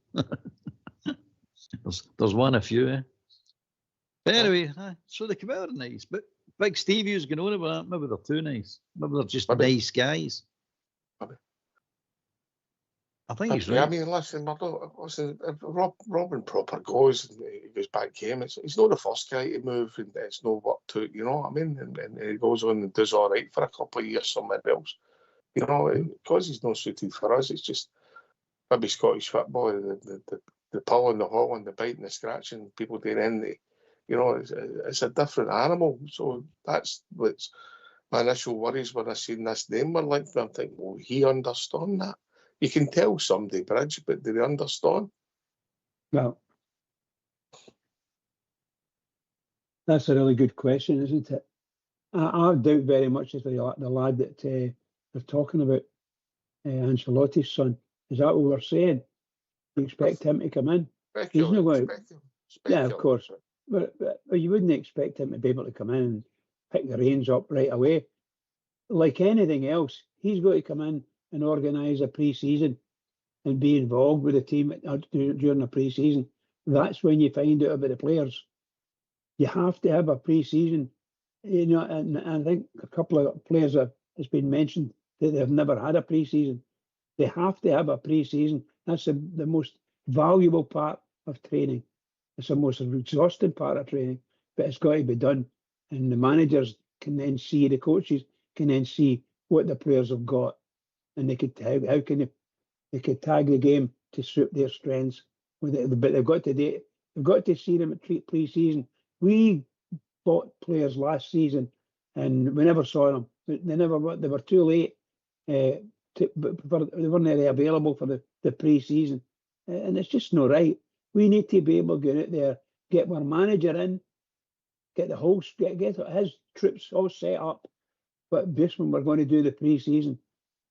there's one a few, eh? But anyway, so they come out nice. But Big Steve was going on about that. Maybe they're too nice. Maybe they're just nice guys. I think he's right. I mean, listen, if Robin proper goes and he goes back game, he's not the first guy to move and it's no work to it, you know what I mean? And he goes on and does all right for a couple of years somewhere else. You know, because he's not suited for us, it's just maybe Scottish football, the pull and the haul and the bite and the scratching, people doing anything. You know, it's a different animal. So that's what's my initial worries when I seen this name. I'm thinking, well, he understand that. You can tell somebody, Bridge, but do they understand? Well, that's a really good question, isn't it? I doubt very much if the lad that they're talking about, Ancelotti's son. Is that what we're saying? You expect him to come in? He's not going to. Yeah, of course. But you wouldn't expect him to be able to come in and pick the reins up right away. Like anything else, he's got to come in and organise a pre-season and be involved with the team during the pre-season. That's when you find out about the players. You have to have a pre-season, you know. And I think a couple of players has been mentioned that they've never had a pre-season. They have to have a pre-season. That's the most valuable part of training. It's the most exhausting part of training, but it's got to be done. And the managers can then see, the coaches can then see what the players have got. And they could they could tag the game to suit their strengths. But they've got to see them at pre-season. We bought players last season, and we never saw them. They were too late. They weren't really available for the pre-season, and it's just not right. We need to be able to get out there, get our manager in, get the whole get his troops all set up. But just when we're going to do the pre-season.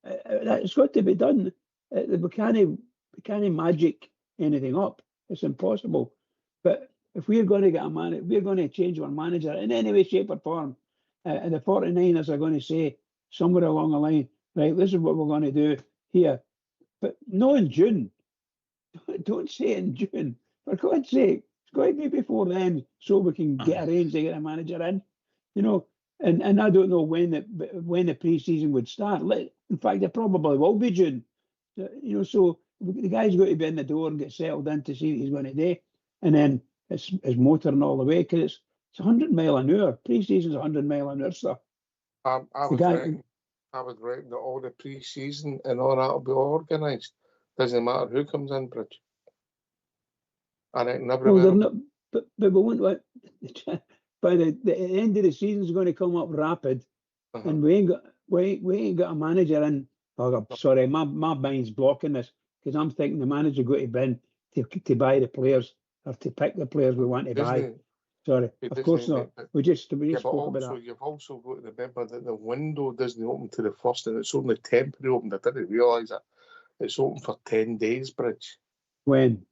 It's got to be done. We can't magic anything up. It's impossible. But if we're going to get we're going to change our manager in any way, shape, or form, and the 49ers are going to say somewhere along the line, right, this is what we're going to do here. But not in June. Don't say in June. For God's sake, it's got to be before then so we can arrange to get a manager in. You know, and I don't know when the pre-season would start. In fact, it probably will be June. You know, so the guy's got to be in the door and get settled in to see what he's going to do. And then it's motoring all the way because it's 100 mile an hour. Pre-season's 100 mile an hour stuff. I would reckon that all the pre-season and all that will be organised. Doesn't matter who comes in, Bridge. I reckon everywhere. But we won't. By the end of the season's going to come up rapid, and we ain't got a manager in Oh, sorry, my mind's blocking this because I'm thinking the manager got to bin to buy the players or to pick the players we want to buy. Sorry, of course not. We just spoke about that. You've also got to remember that the window doesn't open to the 1st, and it's only temporary open. I didn't realise that. It's open for 10 days, Bridge. When?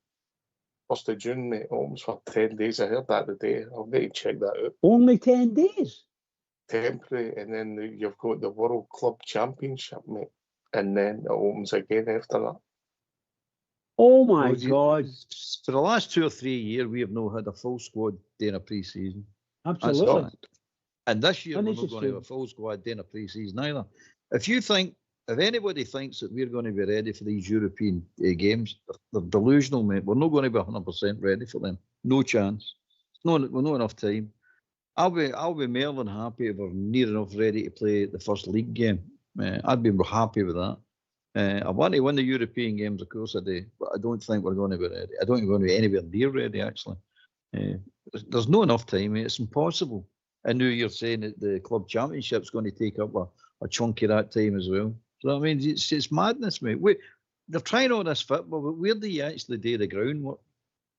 1st of June, mate. It opens for 10 days. I heard that today. I'll need to check that out. Only 10 days? Temporary, and then you've got the World Club Championship, mate. And then it opens again after that. Oh my God. For the last 2 or 3 years, we have not had a full squad during a pre-season. Absolutely. And this year, we're not going to have a full squad during a pre-season either. If anybody thinks that we're going to be ready for these European games, they're delusional, mate. We're not going to be 100% ready for them. No chance. We're not enough time. I'll be more than happy if we're near enough ready to play the first league game. I'd be happy with that. I want to win the European games, of course I do, but I don't think we're going to be ready. I don't think we're going to be anywhere near ready, actually. There's not enough time, mate. It's impossible. I know you're saying that the club championship's going to take up a chunk of that time as well. So I mean, it's madness, mate. They're trying all this football, but where do you actually do the groundwork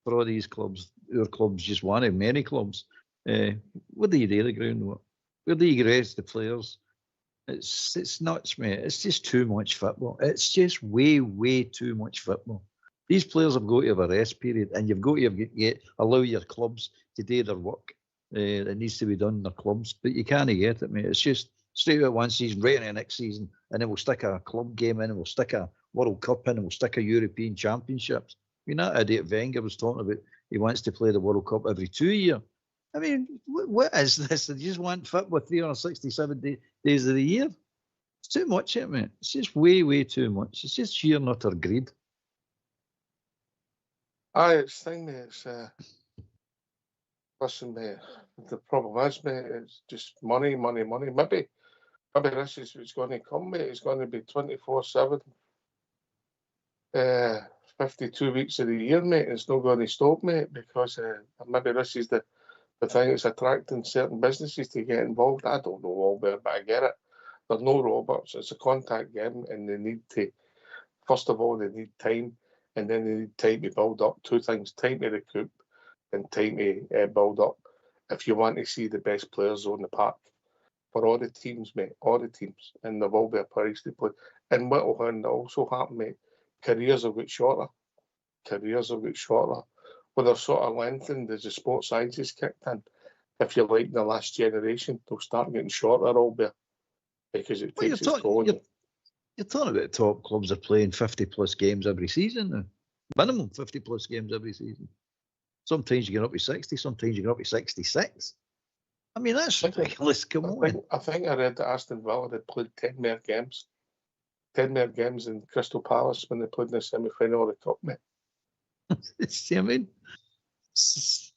for all these clubs? Our club's just one of many clubs. Where do you do the groundwork? Where do you rest the players? It's nuts, mate. It's just too much football. It's just way too much football. These players have got to have a rest period, and you've got to allow your clubs to do their work. It needs to be done in their clubs, but you can't get it, mate. It's just straight out one season, right in the next season, and then we'll stick a club game in, and we'll stick a World Cup in, and we'll stick a European Championships. I mean, that idiot Wenger was talking about he wants to play the World Cup every 2 years. I mean, what is this? They just want football 367 days of the year. It's too much, isn't it? It's just way too much. It's just sheer and utter greed. It's thing, mate. It's listen, mate. The problem is, mate, it's just money. Maybe this is what's going to come, mate. It's going to be 24/7, 52 weeks of the year, mate. It's not going to stop, mate, because maybe this is the thing that's attracting certain businesses to get involved. I don't know all about it, but I get it. There's no robots. It's a contact game, and they need to, first of all, they need time, and then they need time to build up. Two things: time to recruit and time to build up. If you want to see the best players on the park for all the teams, mate, all the teams, and there will be a price to play. And what will also happen, mate? Careers will get shorter. Well, they're sort of lengthened as the sports sciences kicked in. If you're like the last generation, they'll start getting shorter, all be because it takes its toll. You're talking about top clubs are playing 50 plus games every season now. Minimum 50 plus games every season. Sometimes you get up to 60, sometimes you get up to 66. I mean, that's ridiculous. Come on. I think I read that Aston Villa had played 10 more games. 10 more games in Crystal Palace when they played in the semi-final of the Cup, mate. I mean,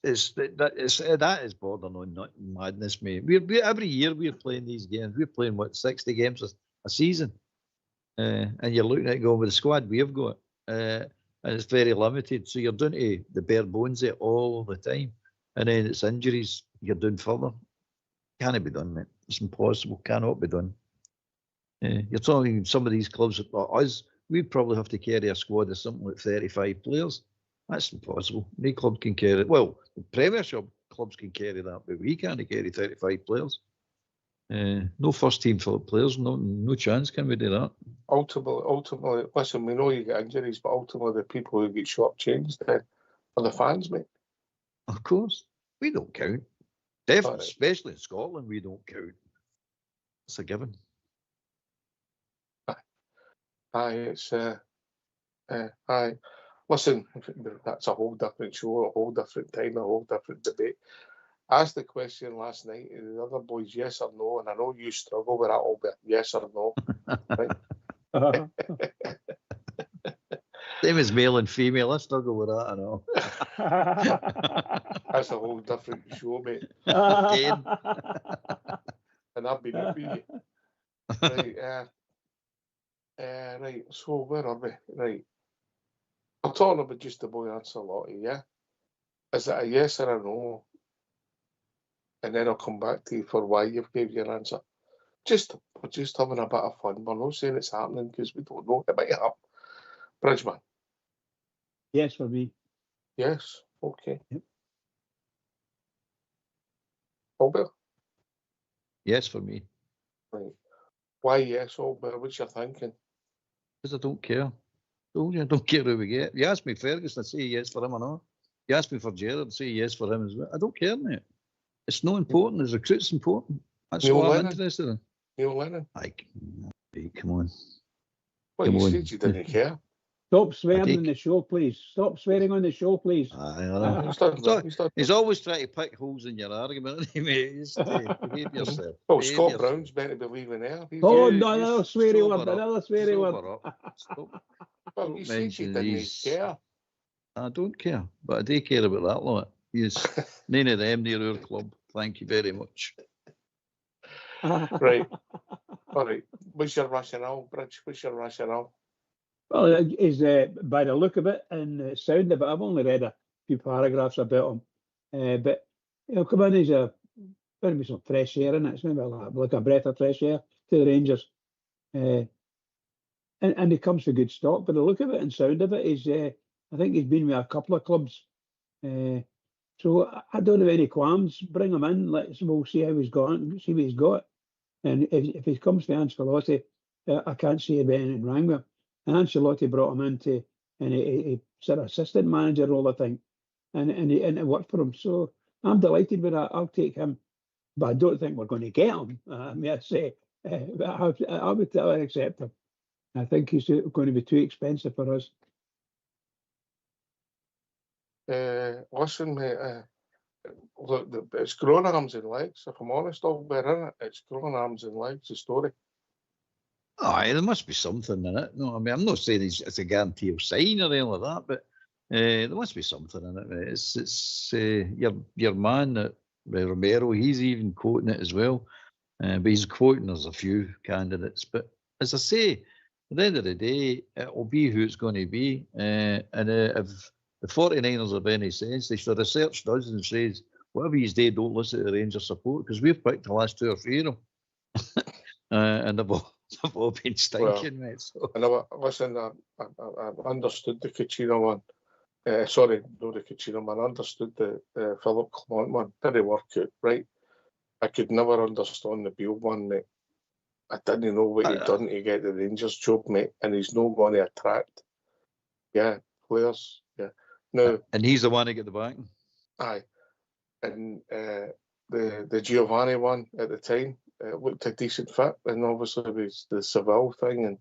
that is bordering on madness, mate. We every year we're playing these games. We're playing 60 games a season, and you're looking at going with the squad we've got, and it's very limited. So you're doing to the bare bones it all the time, and then it's injuries. You're doing further. Can't be done, mate. It's impossible. Cannot be done. You're talking some of these clubs. Us, we'd probably have to carry a squad of something like 35 players. That's impossible. No club can carry it. Well, the Premiership clubs can carry that, but we can't carry 35 players. No first team players, no chance can we do that. Ultimately, listen, we know you get injuries, but ultimately the people who get short-changed then are the fans, mate. Of course. We don't count. Definitely, especially in Scotland, we don't count. It's a given. It's aye. Listen, that's a whole different show, a whole different time, a whole different debate. Asked the question last night to the other boys, yes or no, and I know you struggle with that all bit, yes or no. Right? Same as male and female, I struggle with that, I know. That's a whole different show, mate. And I've been up with you. Right, so where are we? Right. I'm talking about just the boy Ancelotti, yeah? Is it a yes or a no? And then I'll come back to you for why you've gave your answer. Just we're just having a bit of fun. We're not saying it's happening because we don't know it might happen. Bridgeman. Yes, for me. Yes. Okay. Yep. Albert? Yes, for me. Right. Why yes, Albert? What's your thinking? Because I don't care. I don't care who we get. You ask me Ferguson, I say yes for him or not. You ask me for Gerrard, I say yes for him as well. I don't care, mate. It's not important. His recruit's important. That's Neil all I'm Lennon? interested in. Neil Lennon? Come on. Well, Come you on. said you didn't care. Stop swearing on the show, please. Stop swearing on the show, please. I know. He's always trying to pick holes in your argument, isn't he, mate? Just behave yourself. Well, Behave Scott yourself. Brown's meant to be leaving there. Oh, no, another sweary word, another sweary word. Sober up. Stop. Well, Don't you said you mention didn't these. care. I don't care, but I do care about that lot. Yes, none of them near our club. Thank you very much. Right. All right. What's your rationale, Bridge? What's your rationale? Well, is by the look of it and the sound of it, I've only read a few paragraphs about him. But come on, he's going to be some fresh air in it. It's going to be like a breath of fresh air to the Rangers. And he comes for good stock. But the look of it and sound of it is, I think he's been with a couple of clubs. So I don't have any qualms. Bring him in. We'll see how he's gone. See what he's got. And if he comes to Ancelotti, I can't see anything wrong with him. And Ancelotti brought him into a sort of assistant manager role, I think, and it worked for him. So I'm delighted with that. I'll take him, but I don't think we're going to get him. I mean, I say, I would accept him. I think he's going to be too expensive for us. Listen, mate. Look, it's growing arms and legs. If I'm honest, Albert, it's growing arms and legs. The story. Aye, there must be something in it. No, I mean, I'm not saying it's a guarantee of sign or anything like that, but there must be something in it. Mate. It's your man, Romero. He's even quoting it as well, but he's quoting there's a few candidates. But as I say, at the end of the day, it'll be who it's going to be. And if the 49ers have any sense, the research does and says whatever you do, don't listen to the Rangers support because we've picked the last 2 or 3 of them, and they've all been stinking, mate. So. And listen, I understood the Cucino one. Sorry, not the Cucino one. I understood the Philip Clement one. Didn't work out, right? I could never understand the Beale one, mate. I didn't know what he'd done to get the Rangers job, mate, and he's not going to attract, players. Yeah. No. And he's the one to get the backing. Aye. And the Giovanni one at the time. It looked a decent fit, and obviously it was the Seville thing. And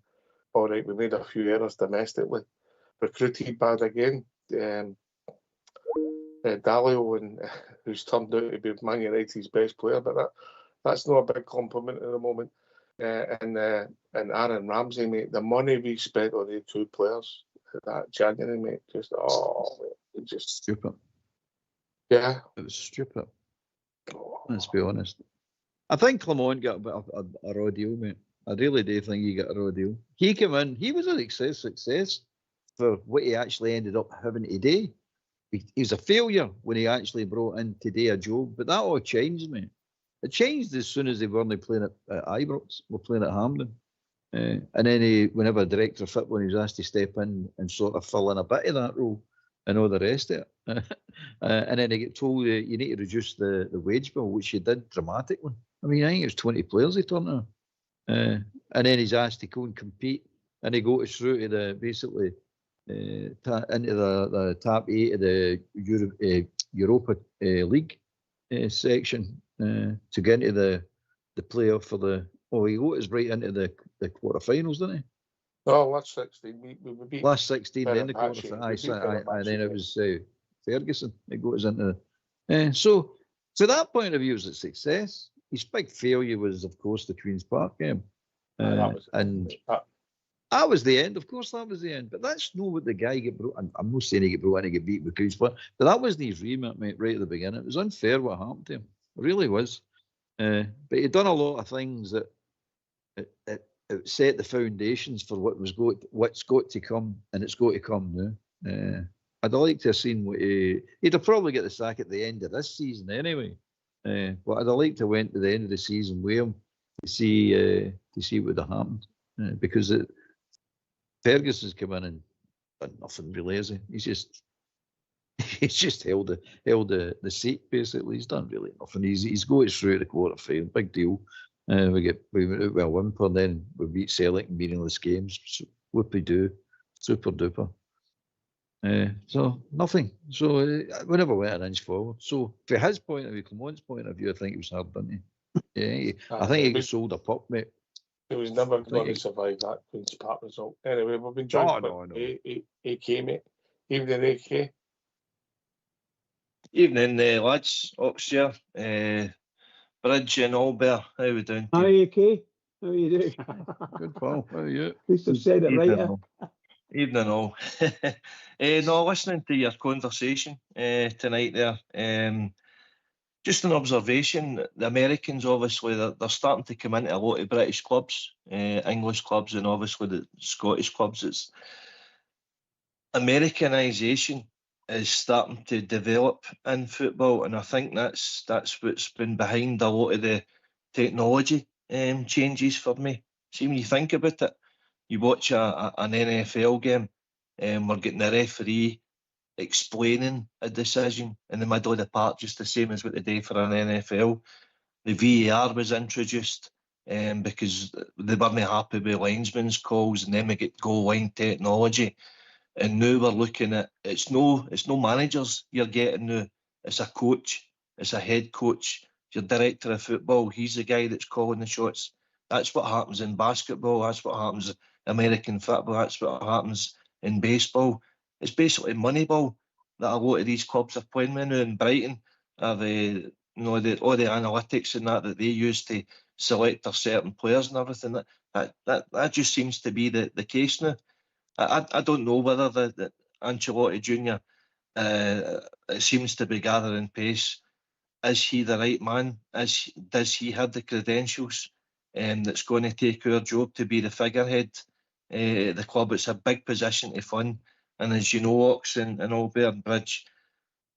all right, we made a few errors domestically. Recruited bad again. Dalio, and who's turned out to be Man United's best player, but that's not a big compliment at the moment. And Aaron Ramsey, mate, the money we spent on the 2 players that January, mate, just stupid. Yeah, it was stupid. Let's be honest. I think Clement got a bit of a raw deal, mate. I really do think he got a raw deal. He came in, he was a success for what he actually ended up having today. He was a failure when he actually brought in today a job, but that all changed, mate. It changed as soon as they weren't playing at Ibrox, we're playing at Hampden. And then whenever director fit, when he was asked to step in and sort of fill in a bit of that role and all the rest of it. And then he get told you need to reduce the wage bill, which he did dramatically. I mean, I think it was 20 players he turned on. And then he's asked to go and compete, and he goes through to the basically into the top 8 of the Europa League section to get into the playoff for the. Oh, he got us right into the quarterfinals, didn't he? No, last 16. We beat last 16, then the quarterfinals. And then it was Ferguson. It got us into. So, to that point of view, it was a success. His big failure was, of course, the Queen's Park game. That was the end. Of course, that was the end. But that's not what the guy get brought. I'm not saying he get brought in and get beat with Queen's Park, but that wasn't his remit, mate, right at the beginning. It was unfair what happened to him. It really was. But he'd done a lot of things that it set the foundations for what's got to come, and it's got to come now. I'd like to have seen what he'd have probably get the sack at the end of this season anyway. But I'd have liked to went to the end of the season with him to see to see what would have happened because Ferguson's come in and done nothing really, is he? He's just held the seat basically. He's done really nothing. He's got us through the quarter final, big deal. We went out with a whimper, then we beat Celtic in meaningless games. So, whoopie-doo, super duper. So nothing. So we never went an inch forward. So from his point of view, Clement's point of view, I think it was hard, didn't he? Yeah, I think he got sold a pup, mate. He was never going to survive that Queen's Park result. Anyway, we've been joined by AK, mate. Evening, AK. Evening, lads. Oxshire, Bridge and Albert. How we doing? Hi, AK. How are you doing? Good, pal. How are you? At least I've said it right. Evening all. No, listening to your conversation tonight there. Just an observation, the Americans, obviously, they're starting to come into a lot of British clubs, English clubs, and obviously the Scottish clubs. It's Americanisation is starting to develop in football, and I think that's what's been behind a lot of the technology changes for me. See, when you think about it, you watch an NFL game, and we're getting the referee explaining a decision in the middle of the park, just the same as what they do for an NFL. The VAR was introduced because they weren't happy with linesmen's calls, and then we get goal line technology. And now we're looking at it's no managers you're getting now. It's a coach, it's a head coach, your director of football. He's the guy that's calling the shots. That's what happens in basketball. That's what happens in American football. That's what happens in baseball. It's basically Moneyball that a lot of these clubs are playing with now. In Brighton, all the analytics and that they use to select their certain players and everything. That just seems to be the case now. I don't know whether the Ancelotti Jr. It seems to be gathering pace. Is he the right man? Does he have the credentials that's going to take our job to be the figurehead at the club? It's a big position to fund. And as you know, Ox and Albert and Bridge,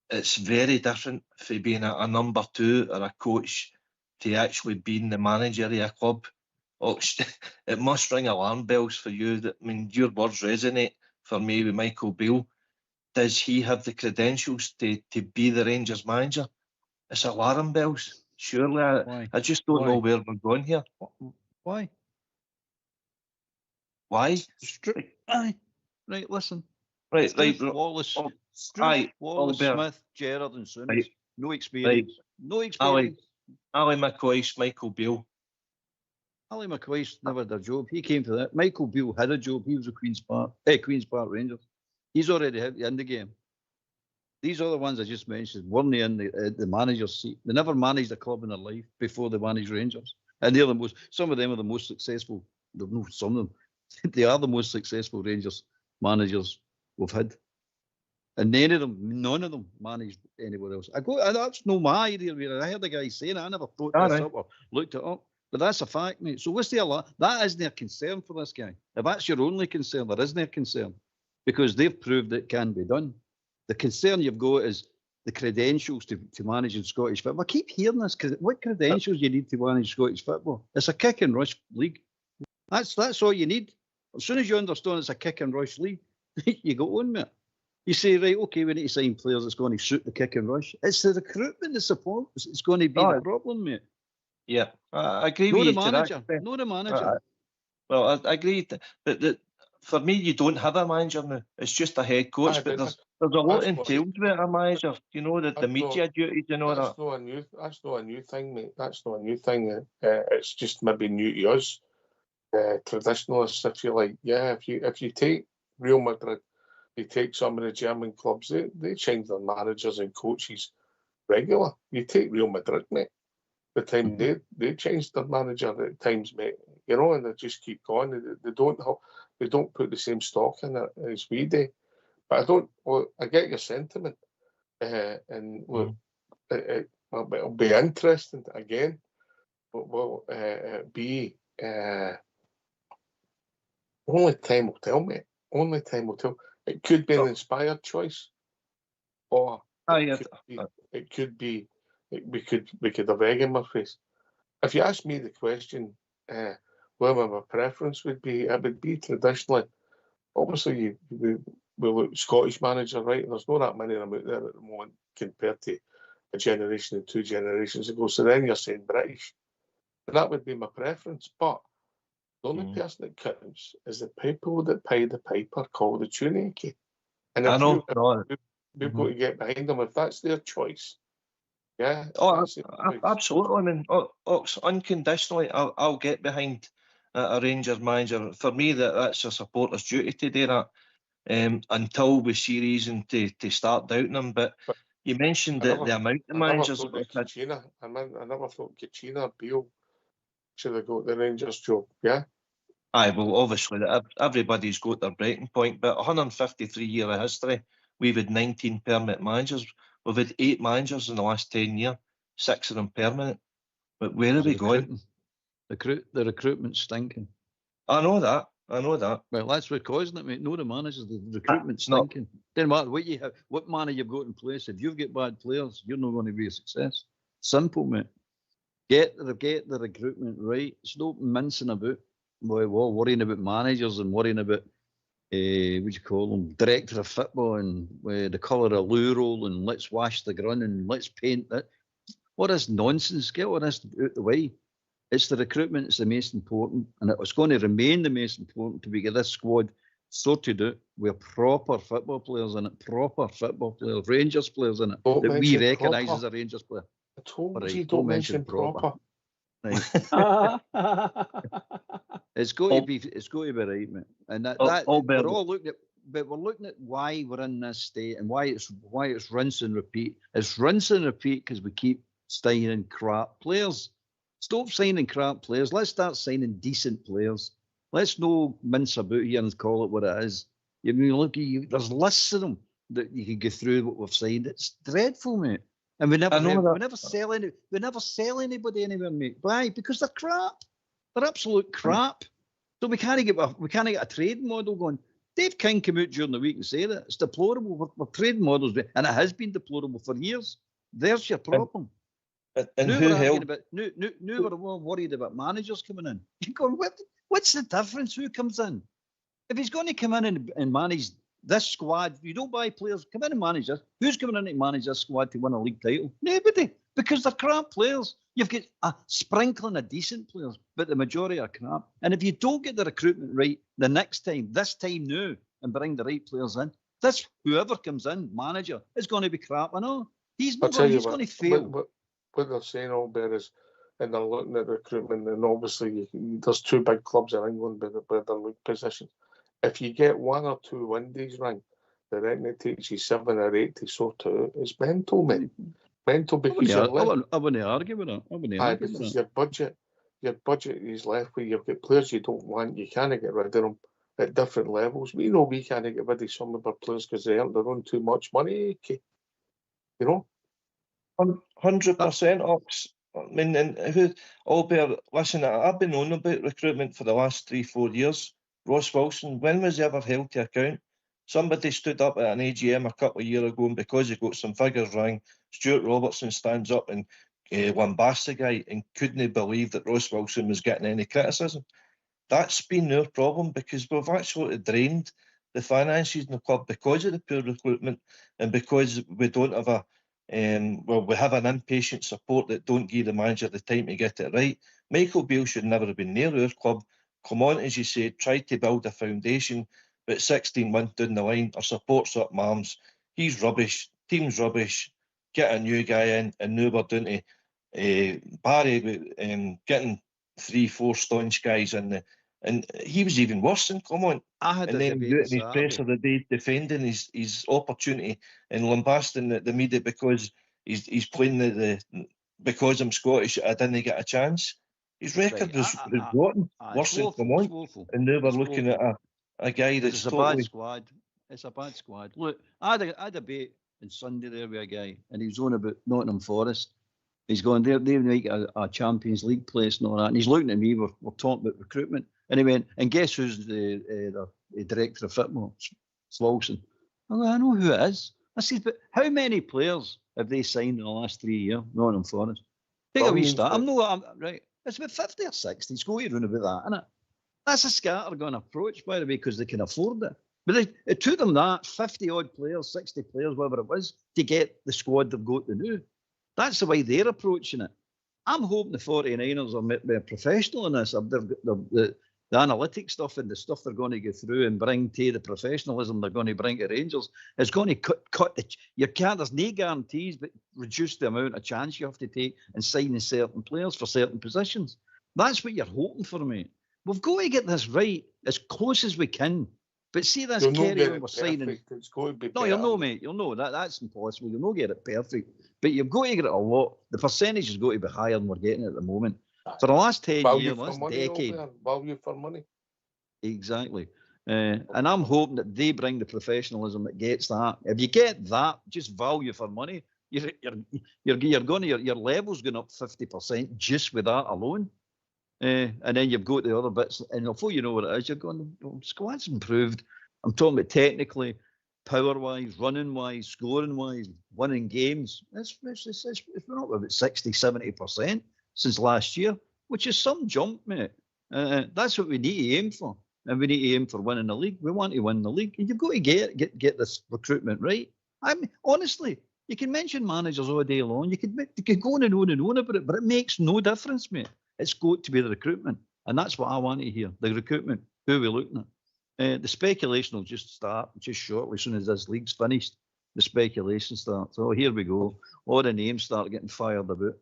it's very different from being a number two or a coach to actually being the manager of a club. Ox, it must ring alarm bells for you. Your words resonate for me with Michael Beale. Does he have the credentials to be the Rangers manager? It's alarm bells. Surely, I just don't know where we're going here. Why? Right, listen. Right. Wallace, Wallace, Smith, Gerrard and Souness. Right. No experience. No experience. Ali McCoist, Michael Beale. Ali McCoist never had a job. He came for that. Michael Beale had a job. He was a Queen's Park Rangers. He's already in the game. These other ones I just mentioned weren't in the manager's seat. They never managed a club in their life before they managed Rangers. And they're some of them are the most successful. Some of them. They are the most successful Rangers managers we've had. And none of them managed anywhere else. That's no my idea. I heard the guy saying it. I never thought this up or looked it up. But that's a fact, mate. So what's that isn't a concern for this guy. If that's your only concern, there isn't a concern. Because they've proved it can be done. The concern you've got is the credentials to manage in Scottish football. I keep hearing this. What credentials you need to manage Scottish football? It's a kick and rush league. That's all you need. As soon as you understand it's a kick and rush league, you go on, mate. You say, right, okay, we need to sign players that's going to suit the kick and rush. It's the recruitment, the support. It's going to be the problem, mate. Yeah, I agree with you. Not the manager. Well, I agree. But for me, you don't have a manager now. It's just a head coach. But there's a lot entailed with a manager. You know, the media duties and all that. That's not a new thing, mate. That's not a new thing. It's just maybe new to us. Traditionalists, if you like. Yeah, if you take Real Madrid, you take some of the German clubs, they change their managers and coaches regular. You take Real Madrid, mate. The time they changed their manager at times, mate. You know, and they just keep going. They don't put the same stock in it as we do. But I get your sentiment, and look, it'll be interesting again. But will be only time will tell, mate. Only time will tell. It could be an inspired choice, or it could be. We could have egg in my face. If you ask me the question, Well, my preference would be traditionally. Obviously, we look Scottish manager, right? There's not that many of them out there at the moment compared to a generation and 2 generations ago. So then you're saying British. And that would be my preference. But the only person that counts is the people that pay the piper called the tune. And I know. We've got to get behind them if that's their choice. Yeah. Oh, absolutely. I mean, unconditionally, I'll get behind a Rangers manager. For me, that's a supporter's duty to do that. Until we see reason to start doubting them. But you mentioned the amount of managers. I never thought Kachina or Beale should have got the Rangers job. Yeah. Aye, well, obviously, everybody's got their breaking point. But 153 year of history, we've had 19 permanent managers. We've had 8 managers in the last 10 years, 6 of them permanent. But where are we going? The recruitment's stinking. I know that. Well, that's what's causing it, mate. No, the managers, the recruitment's stinking. Doesn't matter what you have, what manner you've got in place. If you've got bad players, you're not going to be a success. Simple, mate. Get the recruitment right. Stop mincing about. Well, worrying about managers and worrying about what do you call them, director of football and the colour of loo roll and let's wash the ground and let's paint it. What is nonsense? Get all this out the way. It's the recruitment that's the most important, and it's going to remain the most important to get this squad sorted out with proper football players in it, Rangers players in it, that we recognise as a Rangers player. I told you, don't mention proper. Right. It's got to be right, mate. And we're all looking at why we're in this state and why it's rinse and repeat. It's rinse and repeat because we keep signing crap players. Stop signing crap players. Let's start signing decent players. Let's no mince about here and call it what it is. You mean, look, there's lists of them that you can go through what we've signed. It's dreadful, mate. And we never sell anybody anywhere, mate. Why? Because they're crap. They're absolute crap. So we can't get a trade model going. Dave King came out during the week and said it. It's deplorable. We're trading models, and it has been deplorable for years. There's your problem. And now who we're held? Now we're more worried about managers coming in. You're going, what's the difference? Who comes in? If he's going to come in and manage this squad, you don't buy players. Come in and manage this. Who's coming in to manage this squad to win a league title? Nobody, because they're crap players. You've got a sprinkling of decent players, but the majority are crap. And if you don't get the recruitment right this time now, and bring the right players in, whoever comes in, manager, is going to be crap. I know. He's going to fail. What they're saying, Albert, is, and they're looking at recruitment, and obviously there's 2 big clubs in England with their league positions. If you get 1 or 2 Windies rank, the reckon it takes you 7 or 8 to sort it out. It's mental, mate. Mental because I wouldn't argue with that. Because your budget is left where you've got players you don't want. You can't get rid of them at different levels. We know we can't get rid of some of our players because they earn too much money. You know. 100%, Ox. I mean, Albert, listen, I've been on about recruitment for the last 3-4 years. Ross Wilson, when was he ever held to account? Somebody stood up at an AGM a couple of years ago, and because he got some figures wrong, Stuart Robertson stands up and lambasts the guy and couldn't believe that Ross Wilson was getting any criticism. That's been our problem because we've actually drained the finances in the club because of the poor recruitment and because we don't have we have an impatient support that don't give the manager the time to get it right. Michael Beale should never have been near our club. Come on, as you said, tried to build a foundation, but 16 months down the line, our support's up arms. He's rubbish, team's rubbish, get a new guy in, and now we're down to Barry getting 3-4 staunch guys in and he was even worse than, come on. And then his press of the day defending his opportunity and lambasting the media because he's playing because I'm Scottish, I didn't get a chance. His record was rotten, worse than, come on. And now we're looking at a guy that's a bad squad. It's a bad squad. Look, I had a debate on Sunday there with a guy, and he was on about Nottingham Forest. He's going, they make a Champions League place and all that. And he's looking at me, we're talking about recruitment. And he went, and guess who's the director of football? Slawson. I know who it is. I said, but how many players have they signed in the last 3 years? Nottingham Forest. Take a wee start. Right. It's about 50 or 60. It's going around about that, isn't it? That's a scattergun approach, by the way, because they can afford it. But it took them that 50 odd players, 60 players, whatever it was, to get the squad they've got to do. That's the way they're approaching it. I'm hoping the 49ers are professional in this. The analytic stuff and the stuff they're going to go through and bring to the professionalism they're going to bring to Rangers is going to cut you can't, there's no guarantees, but reduce the amount of chance you have to take in signing certain players for certain positions. That's what you're hoping for, mate. We've got to get this right as close as we can. But see this carry on we're signing. It's going to be no, you'll know, mate. You'll know that's impossible. You'll not get it perfect. But you've got to get it a lot. The percentage has got to be higher than we're getting at the moment. For the last 10 years, last decade. Value for money. Exactly. And I'm hoping that they bring the professionalism that gets that. If you get that, just value for money, your level's going up 50% just with that alone. And then you've got the other bits, and before you know what it is, you're going, the squad's improved. I'm talking about technically, power-wise, running-wise, scoring-wise, winning games. It's been up about 60, 70% since last year, which is some jump, mate. That's what we need to aim for. And we need to aim for winning the league. We want to win the league. And you've got to get this recruitment right. I mean, honestly, you can mention managers all day long. You could go on and on about it, but it makes no difference, mate. It's got to be the recruitment. And that's what I want to hear. The recruitment. Who are we looking at? The speculation will just start just shortly as soon as this league's finished. The speculation starts. Oh, here we go. All the names start getting fired about.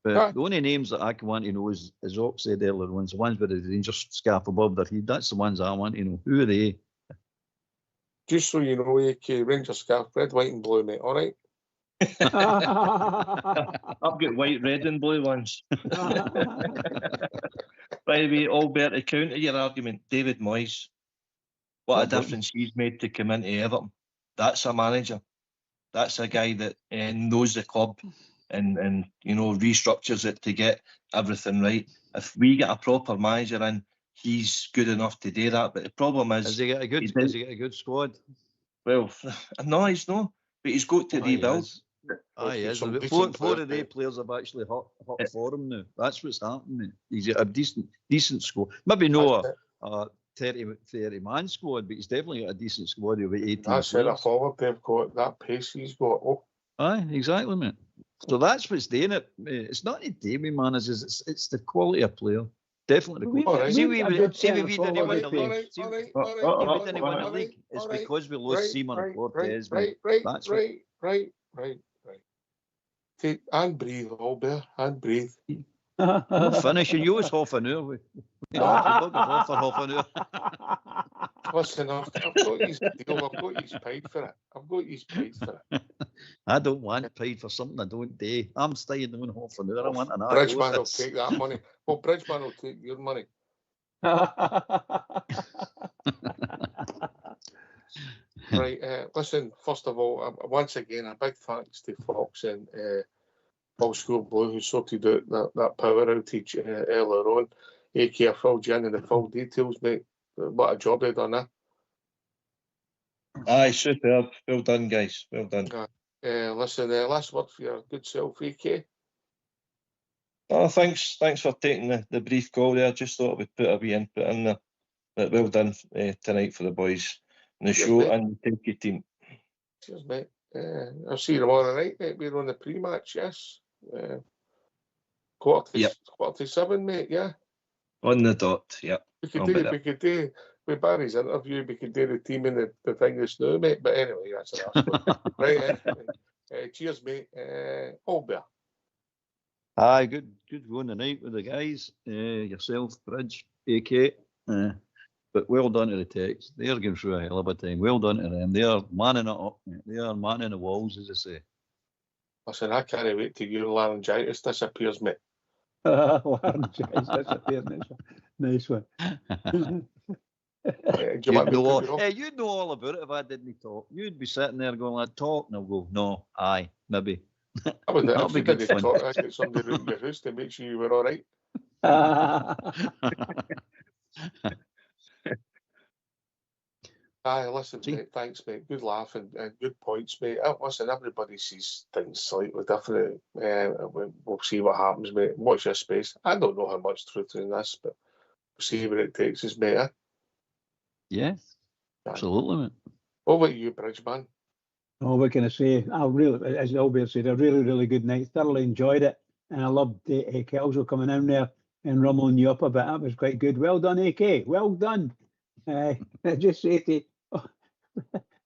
But the only names that I can want to know is Ox said earlier, the ones with the Rangers scarf above their head. That's the ones I want to know. Who are they? Just so you know, AK, Rangers scarf, red, white and blue, mate. All right? I've got white, red and blue ones. By the way, Albert, to counter your argument, David Moyes, what a difference he's made to come into Everton. That's a manager. That's a guy that knows the club and restructures it to get everything right. If we get a proper manager in, he's good enough to do that. But the problem is, does he get a good squad? Well, no, he's not. But he's got to rebuild. He is. Four of the players have actually hot for him now. That's what's happening. He's got a decent squad. Maybe not a 30-man squad, but he's definitely got a decent squad of 18 That's it, a forward they've got, that pace he's got. Oh. Aye, exactly, mate. So that's what's doing it. It's not the Damien managers, it's the quality of player. Definitely. See, we didn't win the league. See, we didn't win the league. It's because we lost Seaman and Cortez. Right. Take and breathe, Albert, and breathe. I'm finishing. You was half an hour. Off for half an hour. Listen, I've got his deal. I've got his paid for it. I don't want paid for something I don't do. I'm staying on half an hour. I want an hour. Bridgeman will take that money. Well, Bridgeman will take your money. Right, listen, first of all, once again, a big thanks to Fox and Paul School Blue who sorted out that power outage earlier on. AK, I filled you in the full details, mate. What a job they've done, Aye, superb. Well done, guys. Well done. Listen, last word for your good self, AK. Oh, thanks for taking the brief call there. Just thought we'd put a wee input in there. But well done tonight for the boys in the show, mate. And the Tinky team. Cheers, mate. I'll see you tomorrow night, mate. We're on the pre-match, yes. Quarter to 7, mate, yeah. On the dot, yeah. We could do with Barry's interview, we could do the team in the thing this now, mate. But anyway, that's enough. Right, cheers, mate. Albert. Aye, good going tonight with the guys. Yourself, Bridge, AK. But well done to the Techs. They're going through a hell of a time. Well done to them. They are manning it up, mate. They are manning the walls, as I say. Listen, I can't wait till your laryngitis disappears, mate. Laryngitis disappears. Nice one. You'd know all about it if I didn't talk. You'd be sitting there going like, talk, and I'll go, no, aye, maybe. That'll be good fun. I get somebody around your house to make sure you were all right. Aye, listen, mate, thanks, mate. Good laugh and good points, mate. Listen, everybody sees things slightly different. We'll see what happens, mate. Watch your space. I don't know how much truth in this, but we'll see where it takes us, mate. Yeah, absolutely, mate. What about you, Bridgeman? Oh, what can I say? I really, as Albert said, a really, really good night. Thoroughly enjoyed it. And I loved Kelso coming in there and rumbling you up a bit. That was quite good. Well done, AK. Well done. I just say to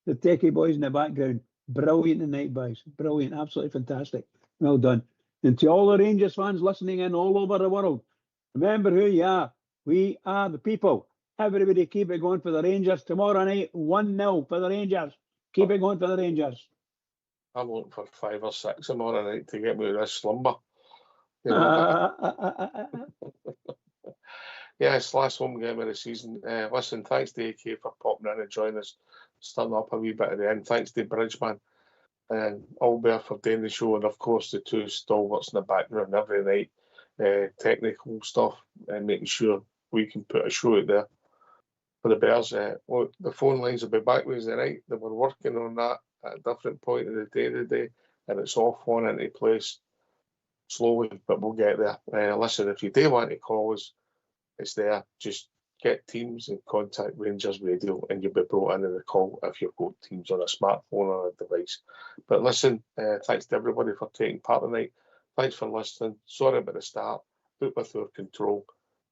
the techie boys in the background, brilliant tonight, boys. Brilliant. Absolutely fantastic. Well done. And to all the Rangers fans listening in all over the world, remember who you are. We are the people. Everybody keep it going for the Rangers. Tomorrow night, 1-0 for the Rangers. Keep it going for the Rangers. I'm looking for 5 or 6 tomorrow night to get me out of this slumber. You know, yes, last home game of the season. Listen, thanks to AK for popping in and joining us, starting up a wee bit at the end. Thanks to Bridgeman and Albert for doing the show, and of course the two stalwarts in the background every night, technical stuff and making sure we can put a show out there for the Bears. Look, the phone lines will be back Wednesday night. They were working on that at a different point of the day, and it's all falling into place slowly, but we'll get there. Listen, if you do want to call us, it's there. Just get Teams and contact Rangers Radio, and you'll be brought into the call if you've got Teams on a smartphone or a device. But listen, thanks to everybody for taking part tonight. Thanks for listening. Sorry about the start, out with our control.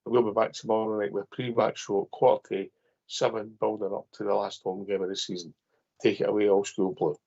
We'll be back tomorrow night with a pre-match show at 7:15, building up to the last home game of the season. Take it away, Old School Blue.